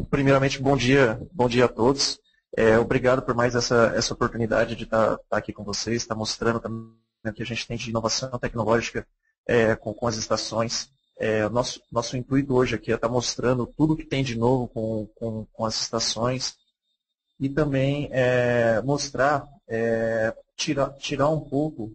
Primeiramente, bom dia a todos. Obrigado por mais essa oportunidade de estar aqui com vocês, estar mostrando também o que a gente tem de inovação tecnológica com as estações. Nosso intuito hoje aqui é estar mostrando tudo que tem de novo com as estações e também mostrar, tirar um pouco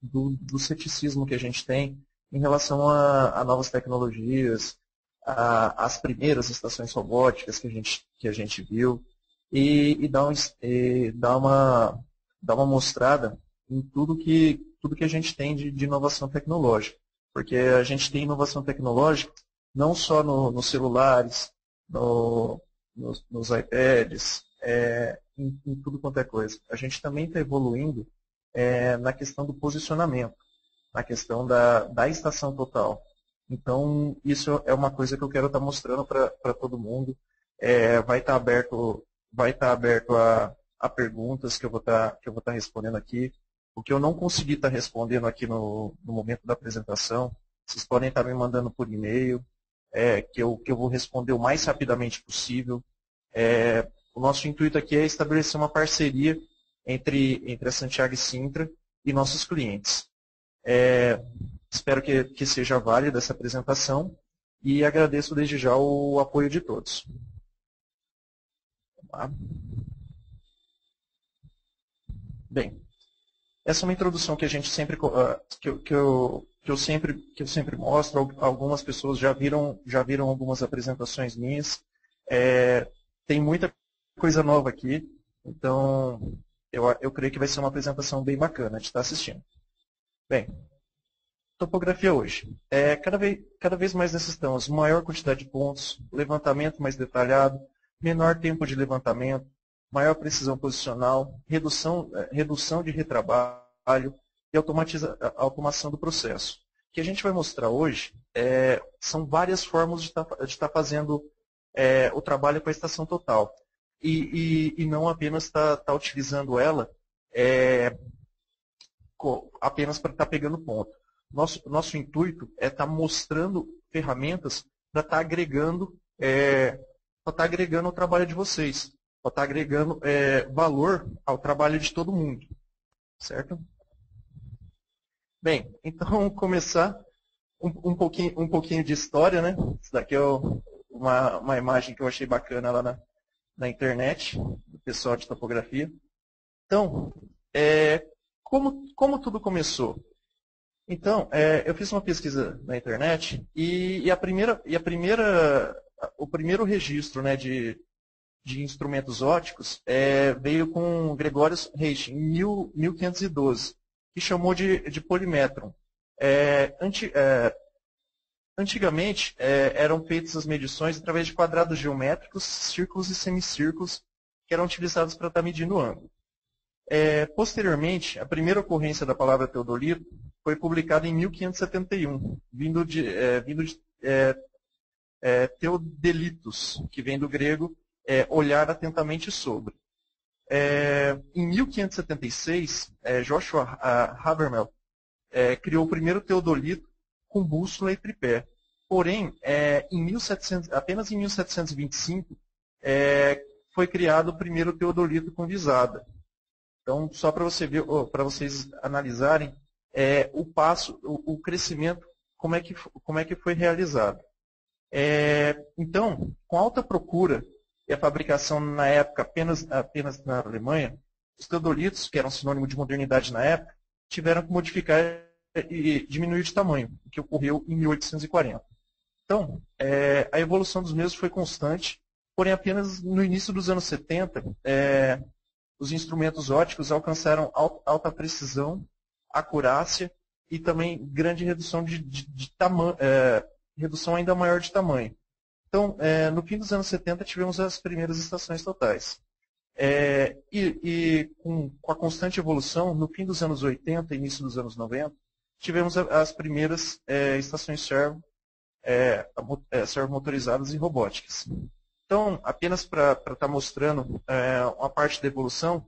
do ceticismo que a gente tem em relação a novas tecnologias, as primeiras estações robóticas que a gente viu e dar uma mostrada em tudo que a gente tem de inovação tecnológica. Porque a gente tem inovação tecnológica não só nos celulares, nos iPads, em tudo quanto é coisa. A gente também está evoluindo na questão do posicionamento, na questão da estação total. Então, isso é uma coisa que eu quero estar mostrando para todo mundo. Vai estar aberto a perguntas que eu vou estar respondendo aqui. O que eu não consegui estar respondendo aqui no momento da apresentação, vocês podem estar me mandando por e-mail, que eu vou responder o mais rapidamente possível. O nosso intuito aqui é estabelecer uma parceria entre a Santiago e Cintra e nossos clientes. Espero que seja válida essa apresentação e agradeço desde já o apoio de todos. Vamos lá. Bem, essa é uma introdução que a gente sempre que eu sempre mostro. Algumas pessoas já viram algumas apresentações minhas. Tem muita coisa nova aqui, então eu creio que vai ser uma apresentação bem bacana de estar assistindo. Bem, topografia hoje. Cada vez mais necessitamos maior quantidade de pontos, levantamento mais detalhado, menor tempo de levantamento, maior precisão posicional, redução de retrabalho e automação do processo. O que a gente vai mostrar hoje são várias formas de estar fazendo o trabalho com a estação total. E não apenas estar utilizando ela apenas para estar pegando ponto. Nosso intuito é estar mostrando ferramentas para estar agregando o trabalho de vocês, para estar agregando valor ao trabalho de todo mundo. Certo? Bem, então começar um pouquinho de história, né? Isso daqui é uma imagem que eu achei bacana lá na internet, do pessoal de topografia. Então, como tudo começou? Então, eu fiz uma pesquisa na internet e o primeiro registro, né, de instrumentos ópticos veio com Gregorius Reisch, em 1512, que chamou de polimétron. Antigamente, eram feitas as medições através de quadrados geométricos, círculos e semicírculos, que eram utilizados para estar medindo o ângulo. Posteriormente, a primeira ocorrência da palavra teodolito foi publicada em 1571, vindo de teodelitos, que vem do grego olhar atentamente sobre. Em 1576, Joshua Habermas criou o primeiro teodolito com bússola e tripé. Porém, apenas em 1725 foi criado o primeiro teodolito com visada. Então, só para vocês analisarem o crescimento, como é que foi realizado. Então, com alta procura e a fabricação na época apenas na Alemanha, os teodolitos, que eram sinônimo de modernidade na época, tiveram que modificar e diminuir de tamanho, o que ocorreu em 1840. Então, a evolução dos mesmos foi constante, porém apenas no início dos anos 70, os instrumentos ópticos alcançaram alta precisão, acurácia e também grande redução de tamanho, redução ainda maior de tamanho. Então, no fim dos anos 70, tivemos as primeiras estações totais. Com a constante evolução, no fim dos anos 80 e início dos anos 90, tivemos as primeiras estações servomotorizadas e robóticas. Então, apenas para estar mostrando uma parte da evolução,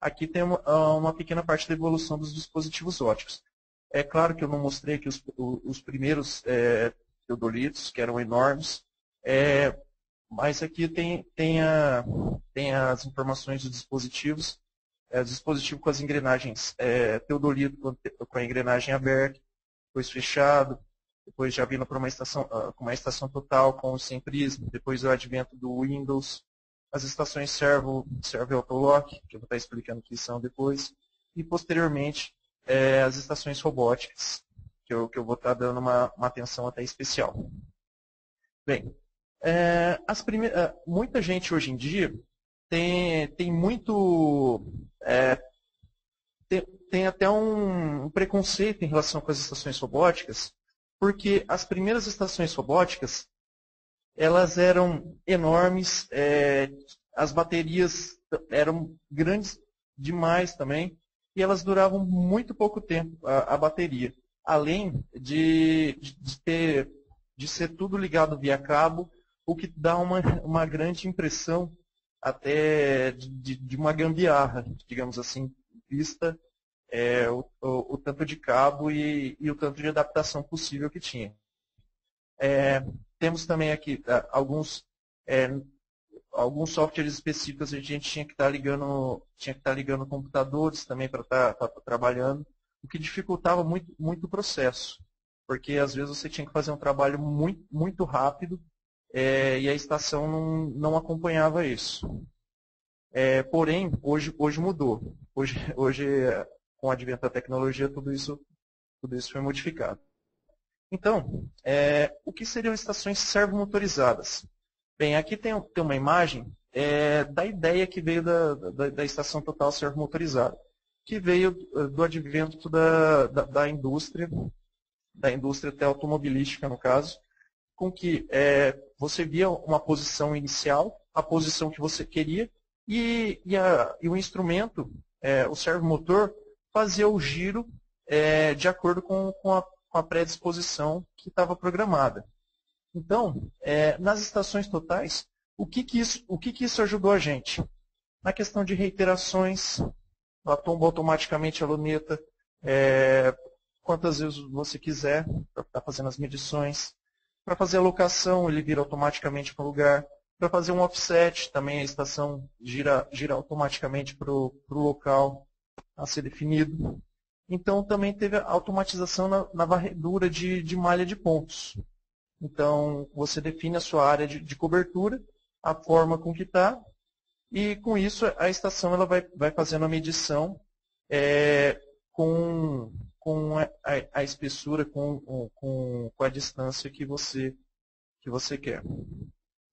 aqui tem uma pequena parte da evolução dos dispositivos ópticos. É claro que eu não mostrei aqui os primeiros teodolitos, que eram enormes, Mas aqui tem as informações dos dispositivos. Dispositivo com as engrenagens teodolito com a engrenagem aberta, depois fechado, depois já vindo para com uma estação total com o sem prisma, depois o advento do Windows, as estações servo autolock, que eu vou estar explicando o que são depois, e posteriormente as estações robóticas, que eu vou estar dando uma atenção até especial. Bem, muita gente hoje em dia tem muito... tem até um preconceito em relação com as estações robóticas, porque as primeiras estações robóticas, elas eram enormes, as baterias eram grandes demais também, e elas duravam muito pouco tempo, a bateria. Além de ser tudo ligado via cabo, o que dá uma grande impressão até de uma gambiarra, digamos assim, vista o tanto de cabo e o tanto de adaptação possível que tinha. Temos também aqui alguns softwares específicos, a gente tinha que estar ligando computadores também para estar trabalhando, o que dificultava muito, muito o processo, porque às vezes você tinha que fazer um trabalho muito, muito rápido e a estação não acompanhava isso. Porém, hoje mudou. Hoje, com o advento da tecnologia, tudo isso foi modificado. Então, o que seriam estações servomotorizadas? Bem, aqui tem uma imagem da ideia que veio da estação total servomotorizada, que veio do advento da indústria até automobilística, no caso, com que você via uma posição inicial, a posição que você queria, e o instrumento, o servomotor, fazia o giro de acordo com a predisposição que estava programada. Então, nas estações totais, o que isso ajudou a gente? Na questão de reiterações, ela tomba automaticamente a luneta, quantas vezes você quiser, para estar fazendo as medições. Para fazer a locação, ele vira automaticamente para o lugar. Para fazer um offset, também a estação gira automaticamente para o local a ser definido. Então, também teve a automatização na varredura de malha de pontos. Então, você define a sua área de cobertura, a forma com que está, e com isso a estação ela vai fazendo a medição com a espessura, com a distância que você quer,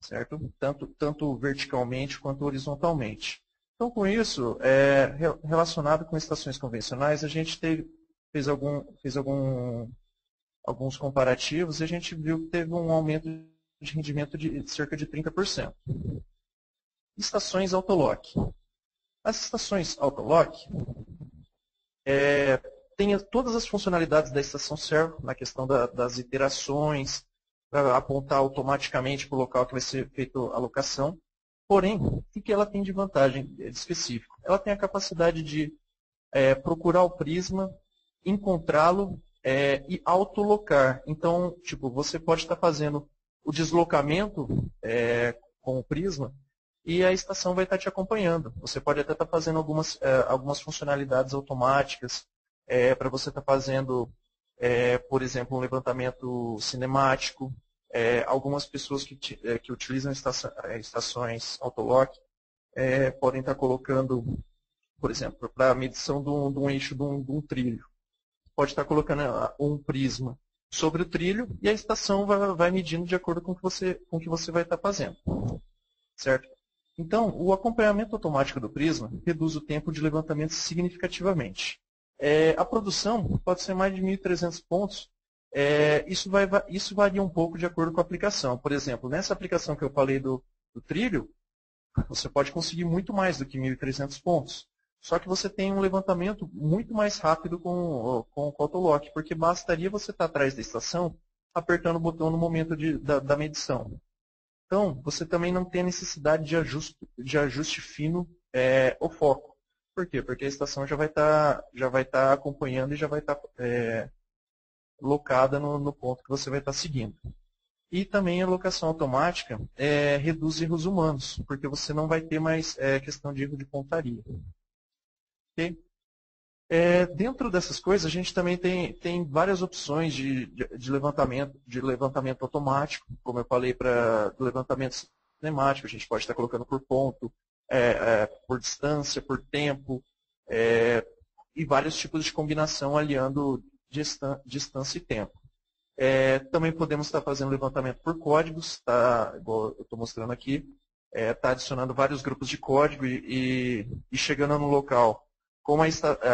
certo? Tanto verticalmente quanto horizontalmente. Então, com isso, relacionado com estações convencionais, a gente fez alguns comparativos e a gente viu que teve um aumento de rendimento de cerca de 30%. Estações autolock. As estações autolock têm todas as funcionalidades da estação servo, na questão das iterações, para apontar automaticamente para o local que vai ser feita a locação. Porém, o que ela tem de vantagem específica? Ela tem a capacidade de procurar o prisma, encontrá-lo e autolocar. Então, você pode estar fazendo o deslocamento com o prisma e a estação vai estar te acompanhando. Você pode até estar fazendo algumas funcionalidades automáticas para você estar fazendo, por exemplo, um levantamento cinemático. Algumas pessoas que utilizam estações autolock podem estar colocando, por exemplo, para a medição de um eixo de um trilho. Pode estar colocando um prisma sobre o trilho e a estação vai medindo de acordo com o que você vai estar fazendo. Certo? Então, o acompanhamento automático do prisma reduz o tempo de levantamento significativamente. A produção pode ser mais de 1.300 pontos. Isso varia um pouco de acordo com a aplicação. Por exemplo, nessa aplicação que eu falei do trilho, você pode conseguir muito mais do que 1.300 pontos. Só que você tem um levantamento muito mais rápido com o autolock, porque bastaria você estar atrás da estação, apertando o botão no momento da medição. Então, você também não tem a necessidade de ajuste fino o foco. Por quê? Porque a estação já vai estar acompanhando e já vai estar locada no ponto que você vai estar seguindo. E também a locação automática reduz erros humanos, porque você não vai ter mais questão de erro de pontaria. Ok? Dentro dessas coisas, a gente também tem várias opções de levantamento automático, como eu falei, para levantamento cinemático, a gente pode estar colocando por ponto, por distância, por tempo, e vários tipos de combinação aliando distância e tempo. Também podemos estar fazendo levantamento por códigos, tá, igual eu estou mostrando aqui, está adicionando vários grupos de código e chegando no local. Como a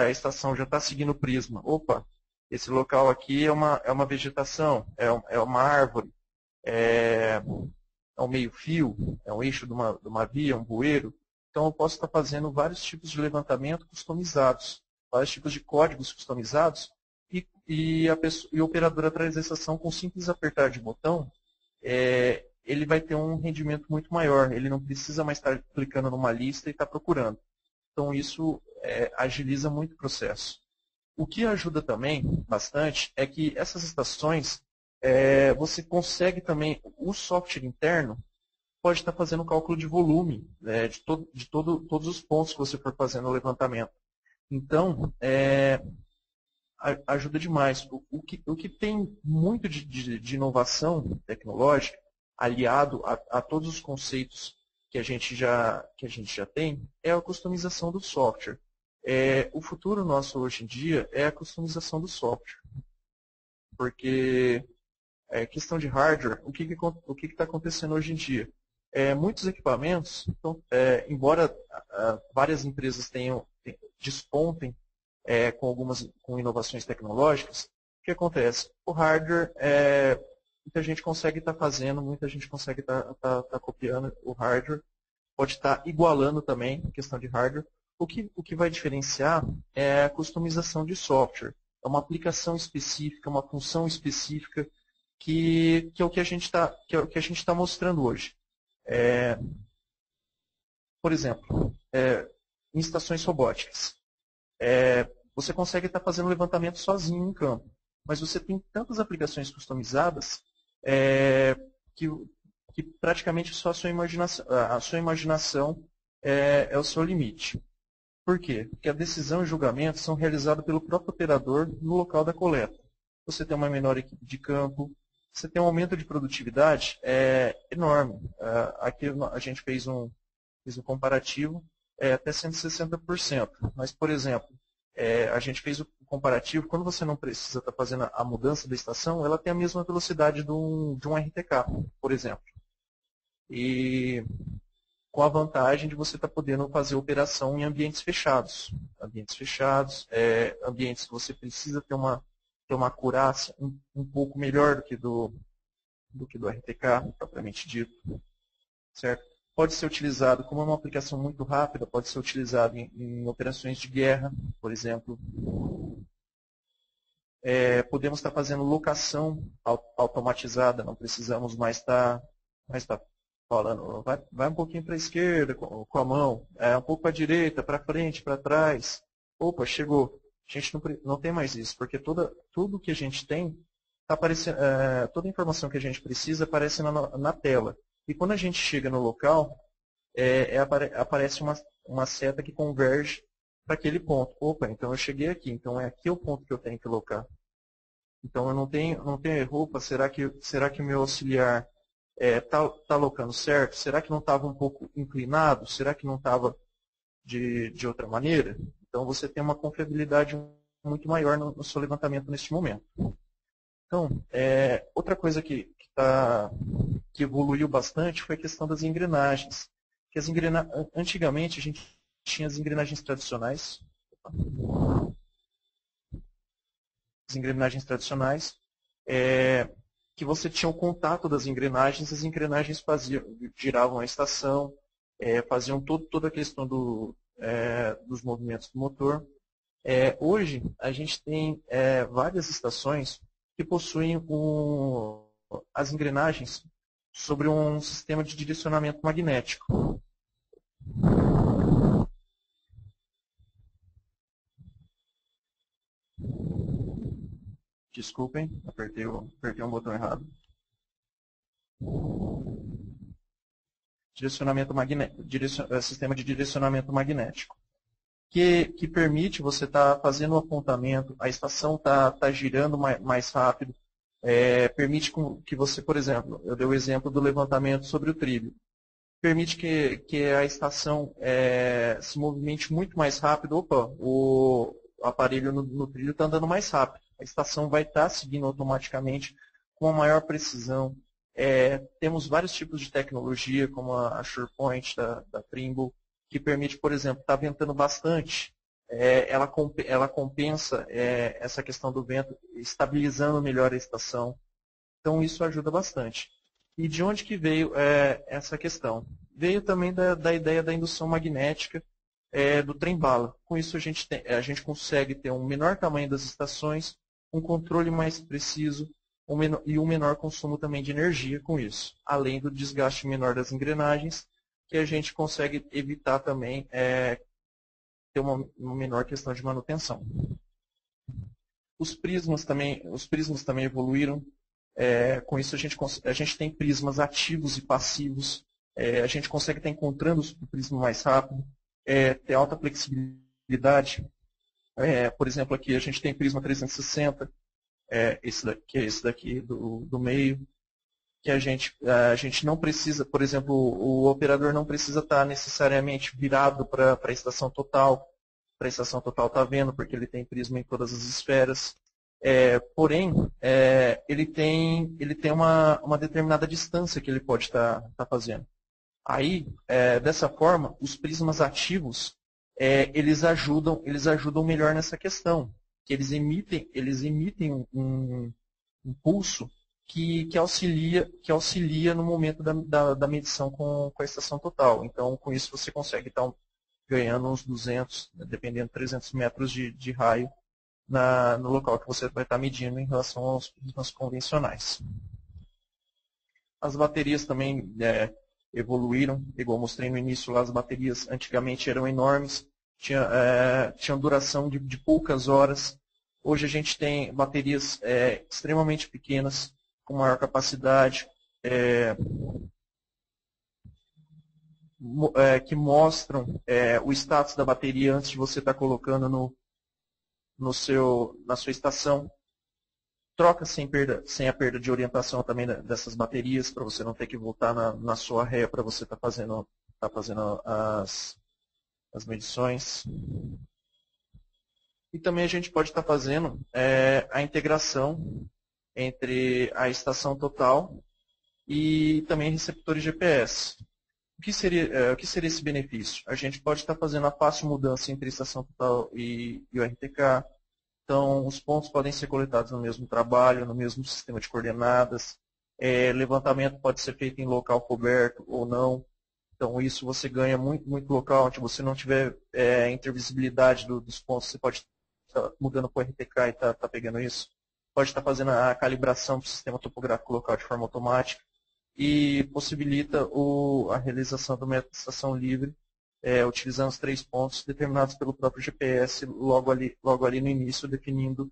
estação já está seguindo o prisma, opa, esse local aqui é uma vegetação, é uma árvore, é um meio-fio, é um eixo de uma via, um bueiro. Então eu posso estar fazendo vários tipos de levantamento customizados, vários tipos de códigos customizados, e o operador atrás da estação, com simples apertar de botão, ele vai ter um rendimento muito maior. Ele não precisa mais estar clicando numa lista e estar procurando. Então, isso agiliza muito o processo. O que ajuda também bastante é que essas estações, você consegue também, o software interno pode estar fazendo o cálculo de volume de todos os pontos que você for fazendo o levantamento. Então, ajuda demais. O que tem muito de inovação tecnológica, aliado a todos os conceitos que a gente já tem, é a customização do software. O futuro nosso hoje em dia é a customização do software. Porque questão de hardware, o que está acontecendo hoje em dia? Muitos equipamentos, então, embora várias empresas despontem com inovações tecnológicas, o que acontece? O hardware, muita gente consegue estar fazendo, muita gente consegue estar copiando o hardware, pode estar igualando também a questão de hardware. O que vai diferenciar é a customização de software. É uma aplicação específica, uma função específica, que é o que a gente está mostrando hoje. Por exemplo, em estações robóticas. Você consegue estar fazendo levantamento sozinho em campo, mas você tem tantas aplicações customizadas que, que praticamente só a sua imaginação é o seu limite. Por quê? Porque a decisão e o julgamento são realizados pelo próprio operador no local da coleta. Você tem uma menor equipe de campo, você tem um aumento de produtividade enorme. Aqui a gente fez um comparativo, até 160%. Mas, por exemplo, a gente fez o comparativo, quando você não precisa estar fazendo a mudança da estação, ela tem a mesma velocidade de um RTK, por exemplo. E com a vantagem de você estar podendo fazer operação em ambientes fechados. Ambientes que você precisa ter uma acurácia um pouco melhor do que do RTK, propriamente dito. Certo? Pode ser utilizado, como é uma aplicação muito rápida, pode ser utilizado em operações de guerra, por exemplo. Podemos estar fazendo locação automatizada, não precisamos mais estar falando, vai um pouquinho para a esquerda com a mão, um pouco para a direita, para frente, para trás. Opa, chegou. A gente não tem mais isso, porque tudo que a gente tem, tá aparecendo, toda a informação que a gente precisa aparece na tela. E quando a gente chega no local, aparece uma seta que converge para aquele ponto. Opa, então eu cheguei aqui, então é aqui o ponto que eu tenho que locar. Então eu não tenho erro. Opa, será que o meu auxiliar está locando certo? Será que não estava um pouco inclinado? Será que não estava de outra maneira? Então você tem uma confiabilidade muito maior no seu levantamento neste momento. Então, outra coisa que evoluiu bastante foi a questão das engrenagens. Antigamente a gente tinha as engrenagens tradicionais. As engrenagens tradicionais, que você tinha o contato das engrenagens, as engrenagens giravam a estação, faziam toda a questão dos movimentos do motor. Hoje, a gente tem várias estações que possuem as engrenagens sobre um sistema de direcionamento magnético. Desculpem, apertei um botão errado. Sistema de direcionamento magnético, que permite você estar fazendo o apontamento, a estação tá girando mais rápido, permite que você, por exemplo, eu dei o exemplo do levantamento sobre o trilho, permite que a estação se movimente muito mais rápido. Opa, o aparelho no trilho está andando mais rápido. A estação vai estar seguindo automaticamente com a maior precisão. Temos vários tipos de tecnologia, como a SurePoint da Trimble, que permite, por exemplo, estar ventando bastante. Ela compensa essa questão do vento, estabilizando melhor a estação. Então, isso ajuda bastante. E de onde que veio essa questão? Veio também da ideia da indução magnética do trem-bala. Com isso, a gente consegue ter um menor tamanho das estações, um controle mais preciso e um menor consumo também de energia com isso. Além do desgaste menor das engrenagens, que a gente consegue evitar também ter uma menor questão de manutenção. Os prismas também evoluíram. Com isso, a gente tem prismas ativos e passivos. A gente consegue estar encontrando o prisma mais rápido, ter alta flexibilidade. Por exemplo, aqui a gente tem prisma 360, esse daqui do meio, que a gente não precisa, por exemplo, o operador não precisa estar necessariamente virado para a estação total. Para a estação total está vendo, porque ele tem prisma em todas as esferas. Porém, ele tem uma determinada distância que ele pode estar fazendo. Aí, dessa forma, os prismas ativos, eles ajudam melhor nessa questão, que eles emitem um pulso que auxilia no momento da medição com a estação total. Então, com isso, você consegue estar ganhando uns 200, dependendo, 300 metros de raio no local que você vai estar medindo em relação aos prismas convencionais. As baterias também evoluíram, igual eu mostrei no início, lá as baterias antigamente eram enormes, tinham duração de poucas horas. Hoje a gente tem baterias extremamente pequenas, com maior capacidade, que mostram o status da bateria antes de você estar colocando na sua estação. Troca sem a perda de orientação também dessas baterias, para você não ter que voltar na sua ré para você estar fazendo as medições. E também a gente pode estar fazendo a integração entre a estação total e também receptores GPS. O que seria esse benefício? A gente pode estar fazendo a fácil mudança entre a estação total e o RTK. Então, os pontos podem ser coletados no mesmo trabalho, no mesmo sistema de coordenadas. Levantamento pode ser feito em local coberto ou não. Então, isso você ganha muito local. Onde você não tiver intervisibilidade dos pontos, você pode estar mudando para o RTK e estar pegando isso. Pode estar fazendo a calibração do sistema topográfico local de forma automática. E possibilita a realização do método de estação livre, utilizando os 3 pontos determinados pelo próprio GPS logo ali no início, definindo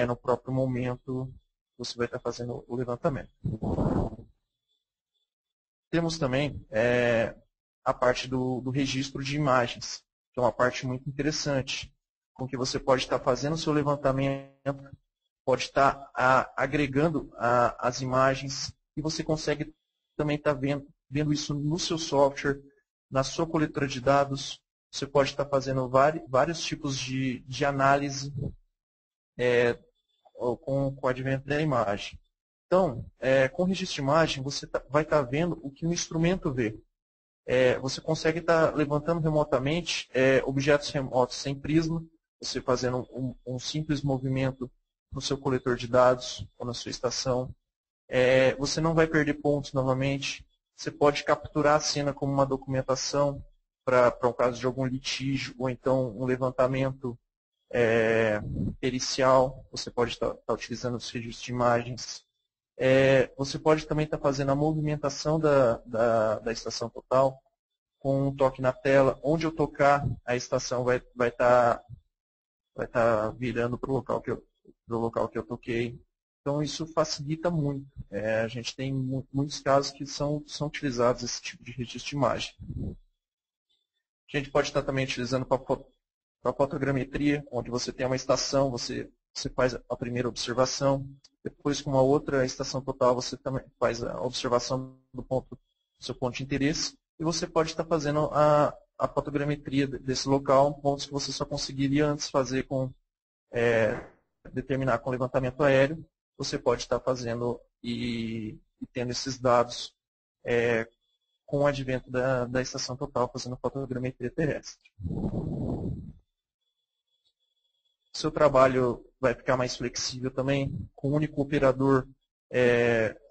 no próprio momento que você vai estar fazendo o levantamento. Temos também a parte do registro de imagens, que é uma parte muito interessante, com que você pode estar fazendo o seu levantamento, pode estar agregando as imagens, e você consegue também estar vendo isso no seu software, na sua coletora de dados. Você pode estar fazendo vários tipos de análise com o advento da imagem. Então, com o registro de imagem, você vai estar vendo o que o instrumento vê. Você consegue estar levantando remotamente objetos remotos sem prisma, você fazendo um simples movimento no seu coletor de dados ou na sua estação. Você não vai perder pontos novamente. Você pode capturar a cena como uma documentação para um caso de algum litígio, ou então um levantamento pericial. Você pode estar utilizando os registros de imagens. Você pode também estar fazendo a movimentação da estação total com um toque na tela. Onde eu tocar, a estação vai estar virando para o local que eu toquei. Então, isso facilita muito. A gente tem muitos casos que são utilizados esse tipo de registro de imagem. A gente pode estar também utilizando para fotogrametria, onde você tem uma estação, você faz a primeira observação, depois com uma outra estação total você também faz a observação do seu ponto de interesse, e você pode estar fazendo a fotogrametria desse local, pontos que você só conseguiria antes fazer determinar com levantamento aéreo, você pode estar fazendo e tendo esses dados com o advento da estação total, fazendo fotogrametria terrestre. Seu trabalho vai ficar mais flexível também. Com um único operador,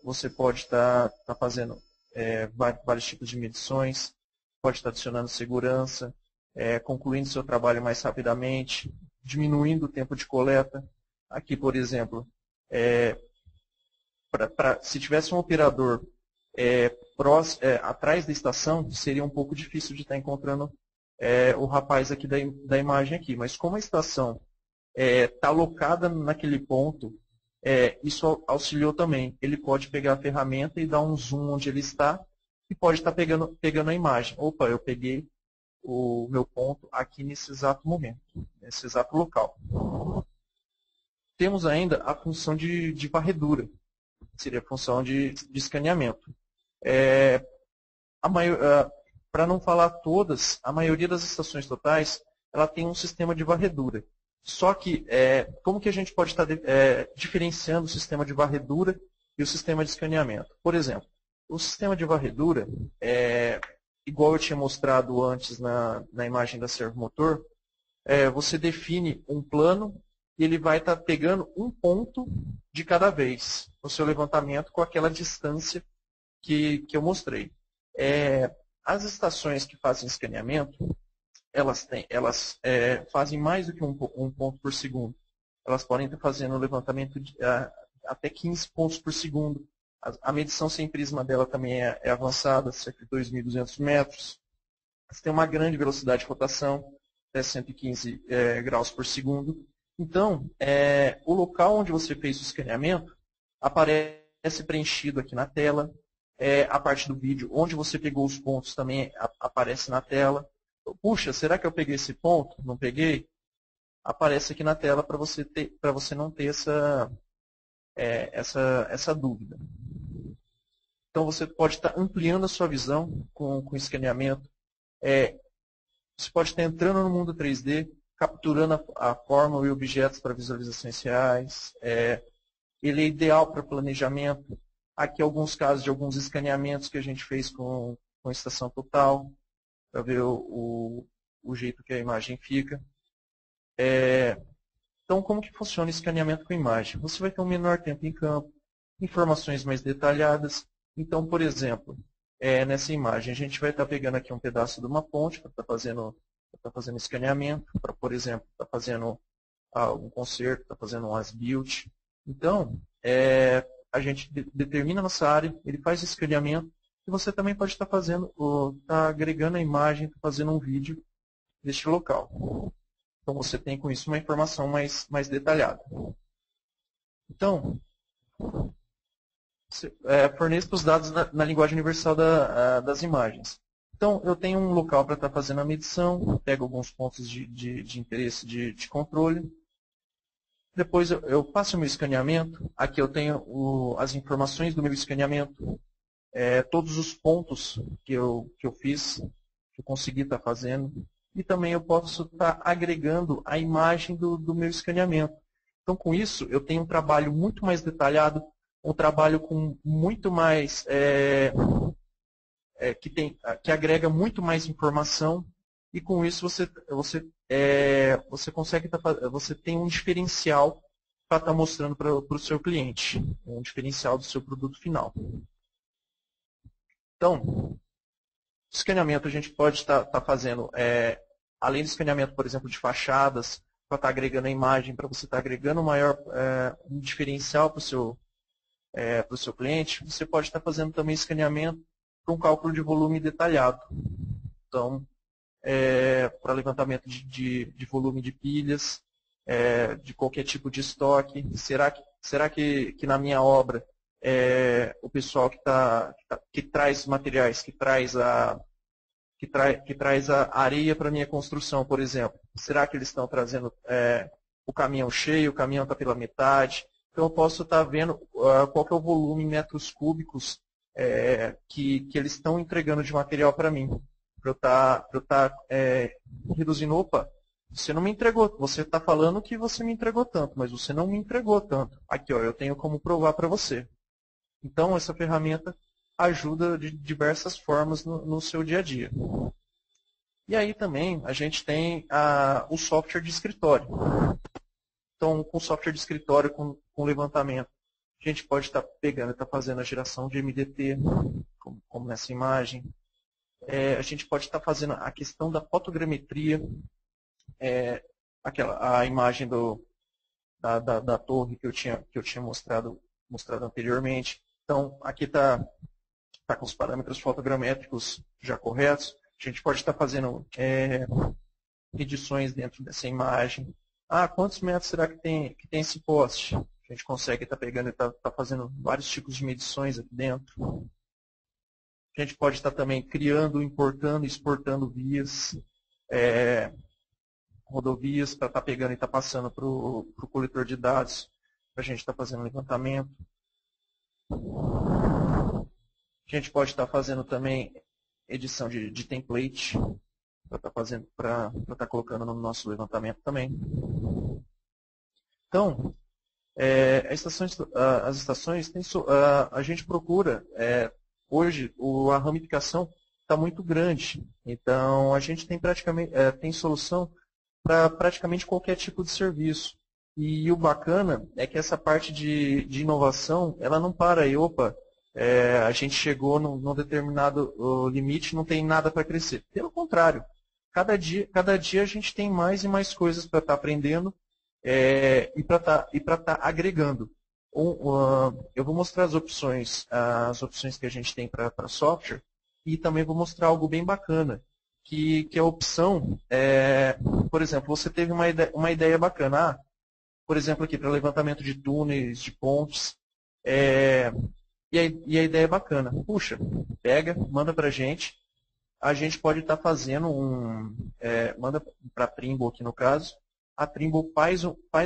você pode estar fazendo vários tipos de medições, pode estar adicionando segurança, concluindo seu trabalho mais rapidamente, diminuindo o tempo de coleta. Aqui, por exemplo, se tivesse um operador atrás da estação, seria um pouco difícil de estar encontrando o rapaz aqui da imagem aqui. Mas como a estação está alocada naquele ponto, isso auxiliou também. Ele pode pegar a ferramenta e dar um zoom onde ele está e pode estar pegando a imagem. Opa, eu peguei o meu ponto aqui nesse exato momento, nesse exato local. Temos ainda a função de varredura, seria a função de escaneamento. Para não falar todas, a maioria das estações totais ela tem um sistema de varredura. Só que, como que a gente pode estar diferenciando o sistema de varredura e o sistema de escaneamento? Por exemplo, o sistema de varredura, igual eu tinha mostrado antes na imagem da servomotor, você define um plano e ele vai estar pegando um ponto de cada vez no seu levantamento com aquela distância que eu mostrei. As estações que fazem escaneamento, elas fazem mais do que um ponto por segundo. Elas podem estar fazendo o levantamento de até 15 pontos por segundo. A medição sem prisma dela também é avançada, cerca de 2.200 metros. Você tem uma grande velocidade de rotação, até 115 graus por segundo. Então, o local onde você fez o escaneamento aparece preenchido aqui na tela. A parte do vídeo onde você pegou os pontos também aparece na tela. Puxa, será que eu peguei esse ponto? Não peguei? Aparece aqui na tela para você não ter essa dúvida. Então, você pode estar ampliando a sua visão com escaneamento. Você pode estar entrando no mundo 3D, capturando a forma e objetos para visualizações reais. Ele é ideal para planejamento. Aqui alguns casos de alguns escaneamentos que a gente fez com estação total, para ver o jeito que a imagem fica. Então, como que funciona o escaneamento com imagem? Você vai ter um menor tempo em campo, informações mais detalhadas. Então, por exemplo, nessa imagem, a gente vai estar pegando aqui um pedaço de uma ponte para estar fazendo escaneamento, para, por exemplo, estar fazendo um concerto, estar fazendo um as-built. Então, a gente determina a nossa área, ele faz o escaneamento, e você também pode estar agregando a imagem, fazendo um vídeo deste local. Então, você tem com isso uma informação mais detalhada. Então, forneço os dados na linguagem universal das imagens. Então, eu tenho um local para estar fazendo a medição, pego alguns pontos de interesse de controle. Depois eu faço o meu escaneamento. Aqui eu tenho as informações do meu escaneamento, todos os pontos que eu fiz, que eu consegui estar fazendo. E também eu posso estar agregando a imagem do meu escaneamento. Então, com isso, eu tenho um trabalho muito mais detalhado, um trabalho com muito mais, que agrega muito mais informação, e com isso você consegue você tem um diferencial para estar mostrando para o seu cliente, um diferencial do seu produto final. Então, escaneamento a gente pode estar fazendo, além do escaneamento, por exemplo, de fachadas, para estar agregando a imagem, para você estar agregando um diferencial para o seu cliente, você pode estar fazendo também escaneamento para um cálculo de volume detalhado. Então, para levantamento de volume de pilhas, de qualquer tipo de estoque. Será que Será que na minha obra o pessoal que traz materiais, que traz a areia para a minha construção, por exemplo, será que eles estão trazendo o caminhão cheio, o caminhão está pela metade? Então eu posso estar vendo qual que é o volume em metros cúbicos que eles estão entregando de material para mim. Para eu estar reduzindo, opa, você não me entregou, você está falando que você me entregou tanto, mas você não me entregou tanto. Aqui, ó, eu tenho como provar para você. Então, essa ferramenta ajuda de diversas formas no seu dia a dia. E aí também a gente tem o software de escritório. Então, com software de escritório, com levantamento, a gente pode estar pegando e estar fazendo a geração de MDT, como nessa imagem. A gente pode estar fazendo a questão da fotogrametria, a imagem da torre que eu tinha mostrado anteriormente. Então, aqui está com os parâmetros fotogramétricos já corretos. A gente pode estar fazendo edições dentro dessa imagem. Quantos metros será que tem esse poste? A gente consegue estar pegando e estar fazendo vários tipos de medições aqui dentro. A gente pode estar também criando, importando e exportando vias, rodovias, para estar pegando e estar passando para o coletor de dados, para a gente estar fazendo levantamento. A gente pode estar fazendo também edição de template, para estar colocando no nosso levantamento também. Então, as estações, a gente procura, hoje a ramificação está muito grande, então a gente tem solução para praticamente qualquer tipo de serviço. E o bacana é que essa parte de inovação, ela não para aí, opa, a gente chegou num determinado limite, não tem nada para crescer. Pelo contrário, cada dia a gente tem mais e mais coisas para estar aprendendo e para estar agregando. Eu vou mostrar as opções que a gente tem para software e também vou mostrar algo bem bacana, que é a opção, por exemplo, você teve uma ideia bacana, por exemplo, aqui para levantamento de túneis, de pontes, e a ideia é bacana. Puxa, pega, manda para a gente pode estar fazendo manda para a Trimble aqui no caso, a Trimble faz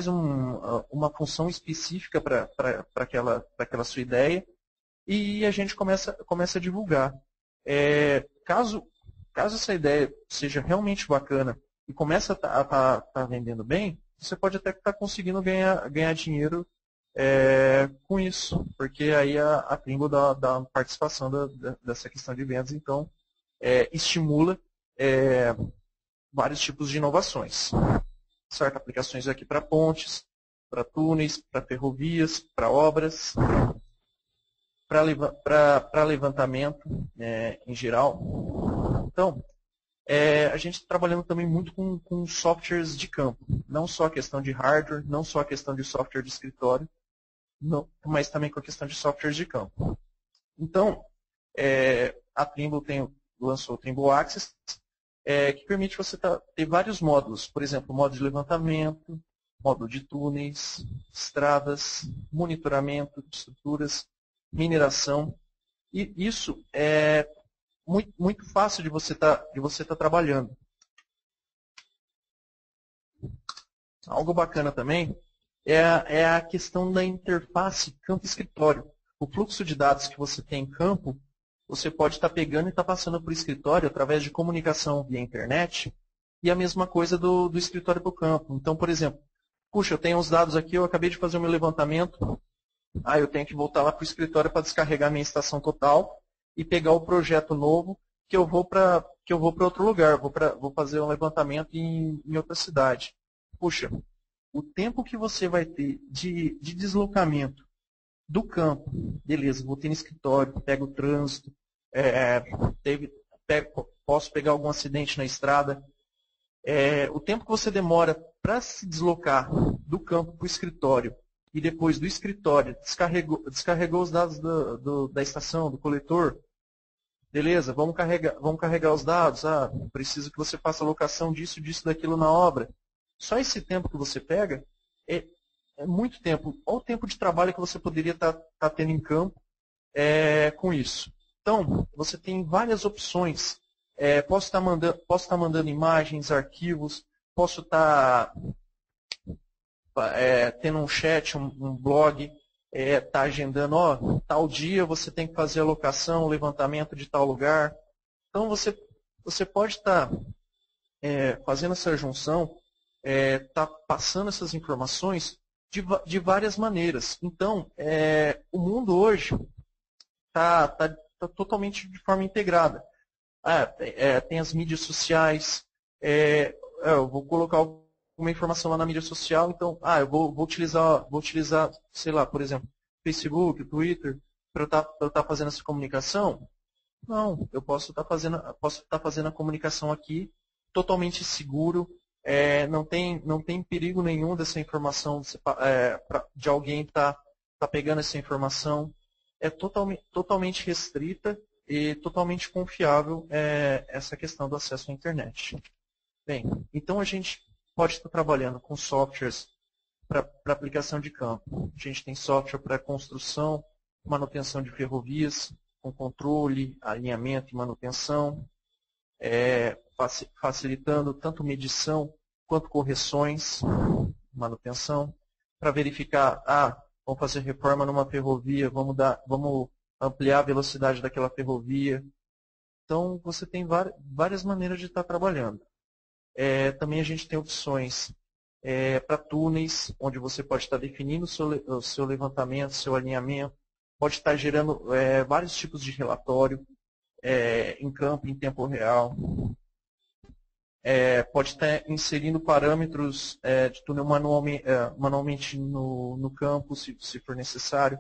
uma função específica para aquela sua ideia e a gente começa a divulgar. Caso essa ideia seja realmente bacana e comece a estar vendendo bem, você pode até estar conseguindo ganhar dinheiro com isso, porque aí a Trimble dá participação dessa questão de vendas, então estimula vários tipos de inovações. Certo? Aplicações aqui para pontes, para túneis, para ferrovias, para obras, para levantamento em geral. Então, a gente está trabalhando também muito com softwares de campo, não só a questão de hardware, não só a questão de software de escritório, mas também com a questão de softwares de campo. Então, a Trimble lançou o Trimble Access, que permite você ter vários módulos, por exemplo, módulo de levantamento, módulo de túneis, estradas, monitoramento de estruturas, mineração, e isso é muito, muito fácil de você estar trabalhando. Algo bacana também é a questão da interface campo-escritório. O fluxo de dados que você tem em campo, você pode estar pegando e estar passando para o escritório através de comunicação via internet e a mesma coisa do escritório para o campo. Então, por exemplo, puxa, eu tenho os dados aqui, eu acabei de fazer o meu levantamento, eu tenho que voltar lá para o escritório para descarregar minha estação total e pegar o projeto novo que eu vou para outro lugar, vou fazer um levantamento em outra cidade. Puxa, o tempo que você vai ter de deslocamento do campo, beleza, vou ter no escritório, pego o trânsito, posso pegar algum acidente na estrada. O tempo que você demora para se deslocar do campo para o escritório e depois do escritório descarregou os dados da estação, do coletor, beleza, vamos carregar os dados, preciso que você faça alocação disso, daquilo na obra. Só esse tempo que você pega é muito tempo. Olha o tempo de trabalho que você poderia estar tendo em campo com isso. Então, você tem várias opções. Posso estar mandando imagens, arquivos, posso estar tendo um chat, um blog, tá agendando, tal dia você tem que fazer a locação, o levantamento de tal lugar. Então, você pode estar fazendo essa junção, tá passando essas informações de várias maneiras. Então, o mundo hoje está totalmente de forma integrada. Tem as mídias sociais, eu vou colocar uma informação lá na mídia social, então, eu vou utilizar, sei lá, por exemplo, Facebook, Twitter, para eu estar fazendo essa comunicação. Não, eu posso estar fazendo a comunicação aqui totalmente seguro, não tem perigo nenhum dessa informação de alguém estar pegando essa informação. É totalmente restrita e totalmente confiável essa questão do acesso à internet. Bem, então a gente pode estar trabalhando com softwares para aplicação de campo. A gente tem software para construção, manutenção de ferrovias, com controle, alinhamento e manutenção, facilitando tanto medição quanto correções, manutenção, para verificar, vamos fazer reforma numa ferrovia, vamos ampliar a velocidade daquela ferrovia. Então, você tem várias maneiras de estar trabalhando. Também a gente tem opções para túneis, onde você pode estar definindo o seu levantamento, seu alinhamento, pode estar gerando vários tipos de relatório em campo, em tempo real. Pode estar inserindo parâmetros de túnel manualmente no campo, se for necessário.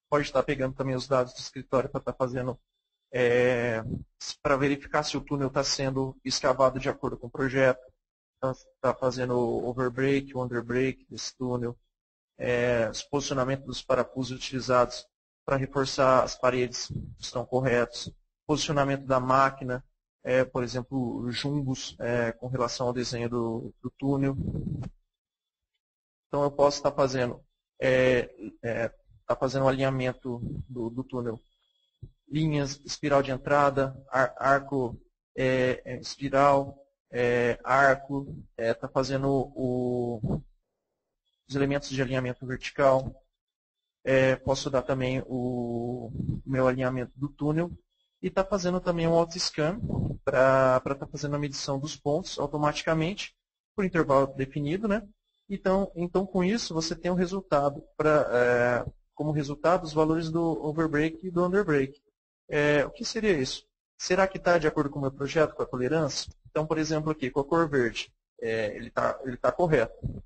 Pode estar pegando também os dados do escritório para estar fazendo, para verificar se o túnel está sendo escavado de acordo com o projeto. Está fazendo o overbreak, o underbreak desse túnel. Os posicionamentos dos parafusos utilizados para reforçar as paredes estão corretos. Posicionamento da máquina, por exemplo, jumbos com relação ao desenho do túnel. Então eu posso estar fazendo o alinhamento do túnel. Linhas, espiral de entrada, arco espiral, arco, está fazendo os elementos de alinhamento vertical. Posso dar também o meu alinhamento do túnel e está fazendo também um auto-scan para estar fazendo a medição dos pontos automaticamente, por intervalo definido, né? Então com isso, você tem um resultado, como resultado, os valores do overbreak e do underbreak. O que seria isso? Será que está de acordo com o meu projeto, com a tolerância? Então, por exemplo, aqui, com a cor verde, ele tá correto.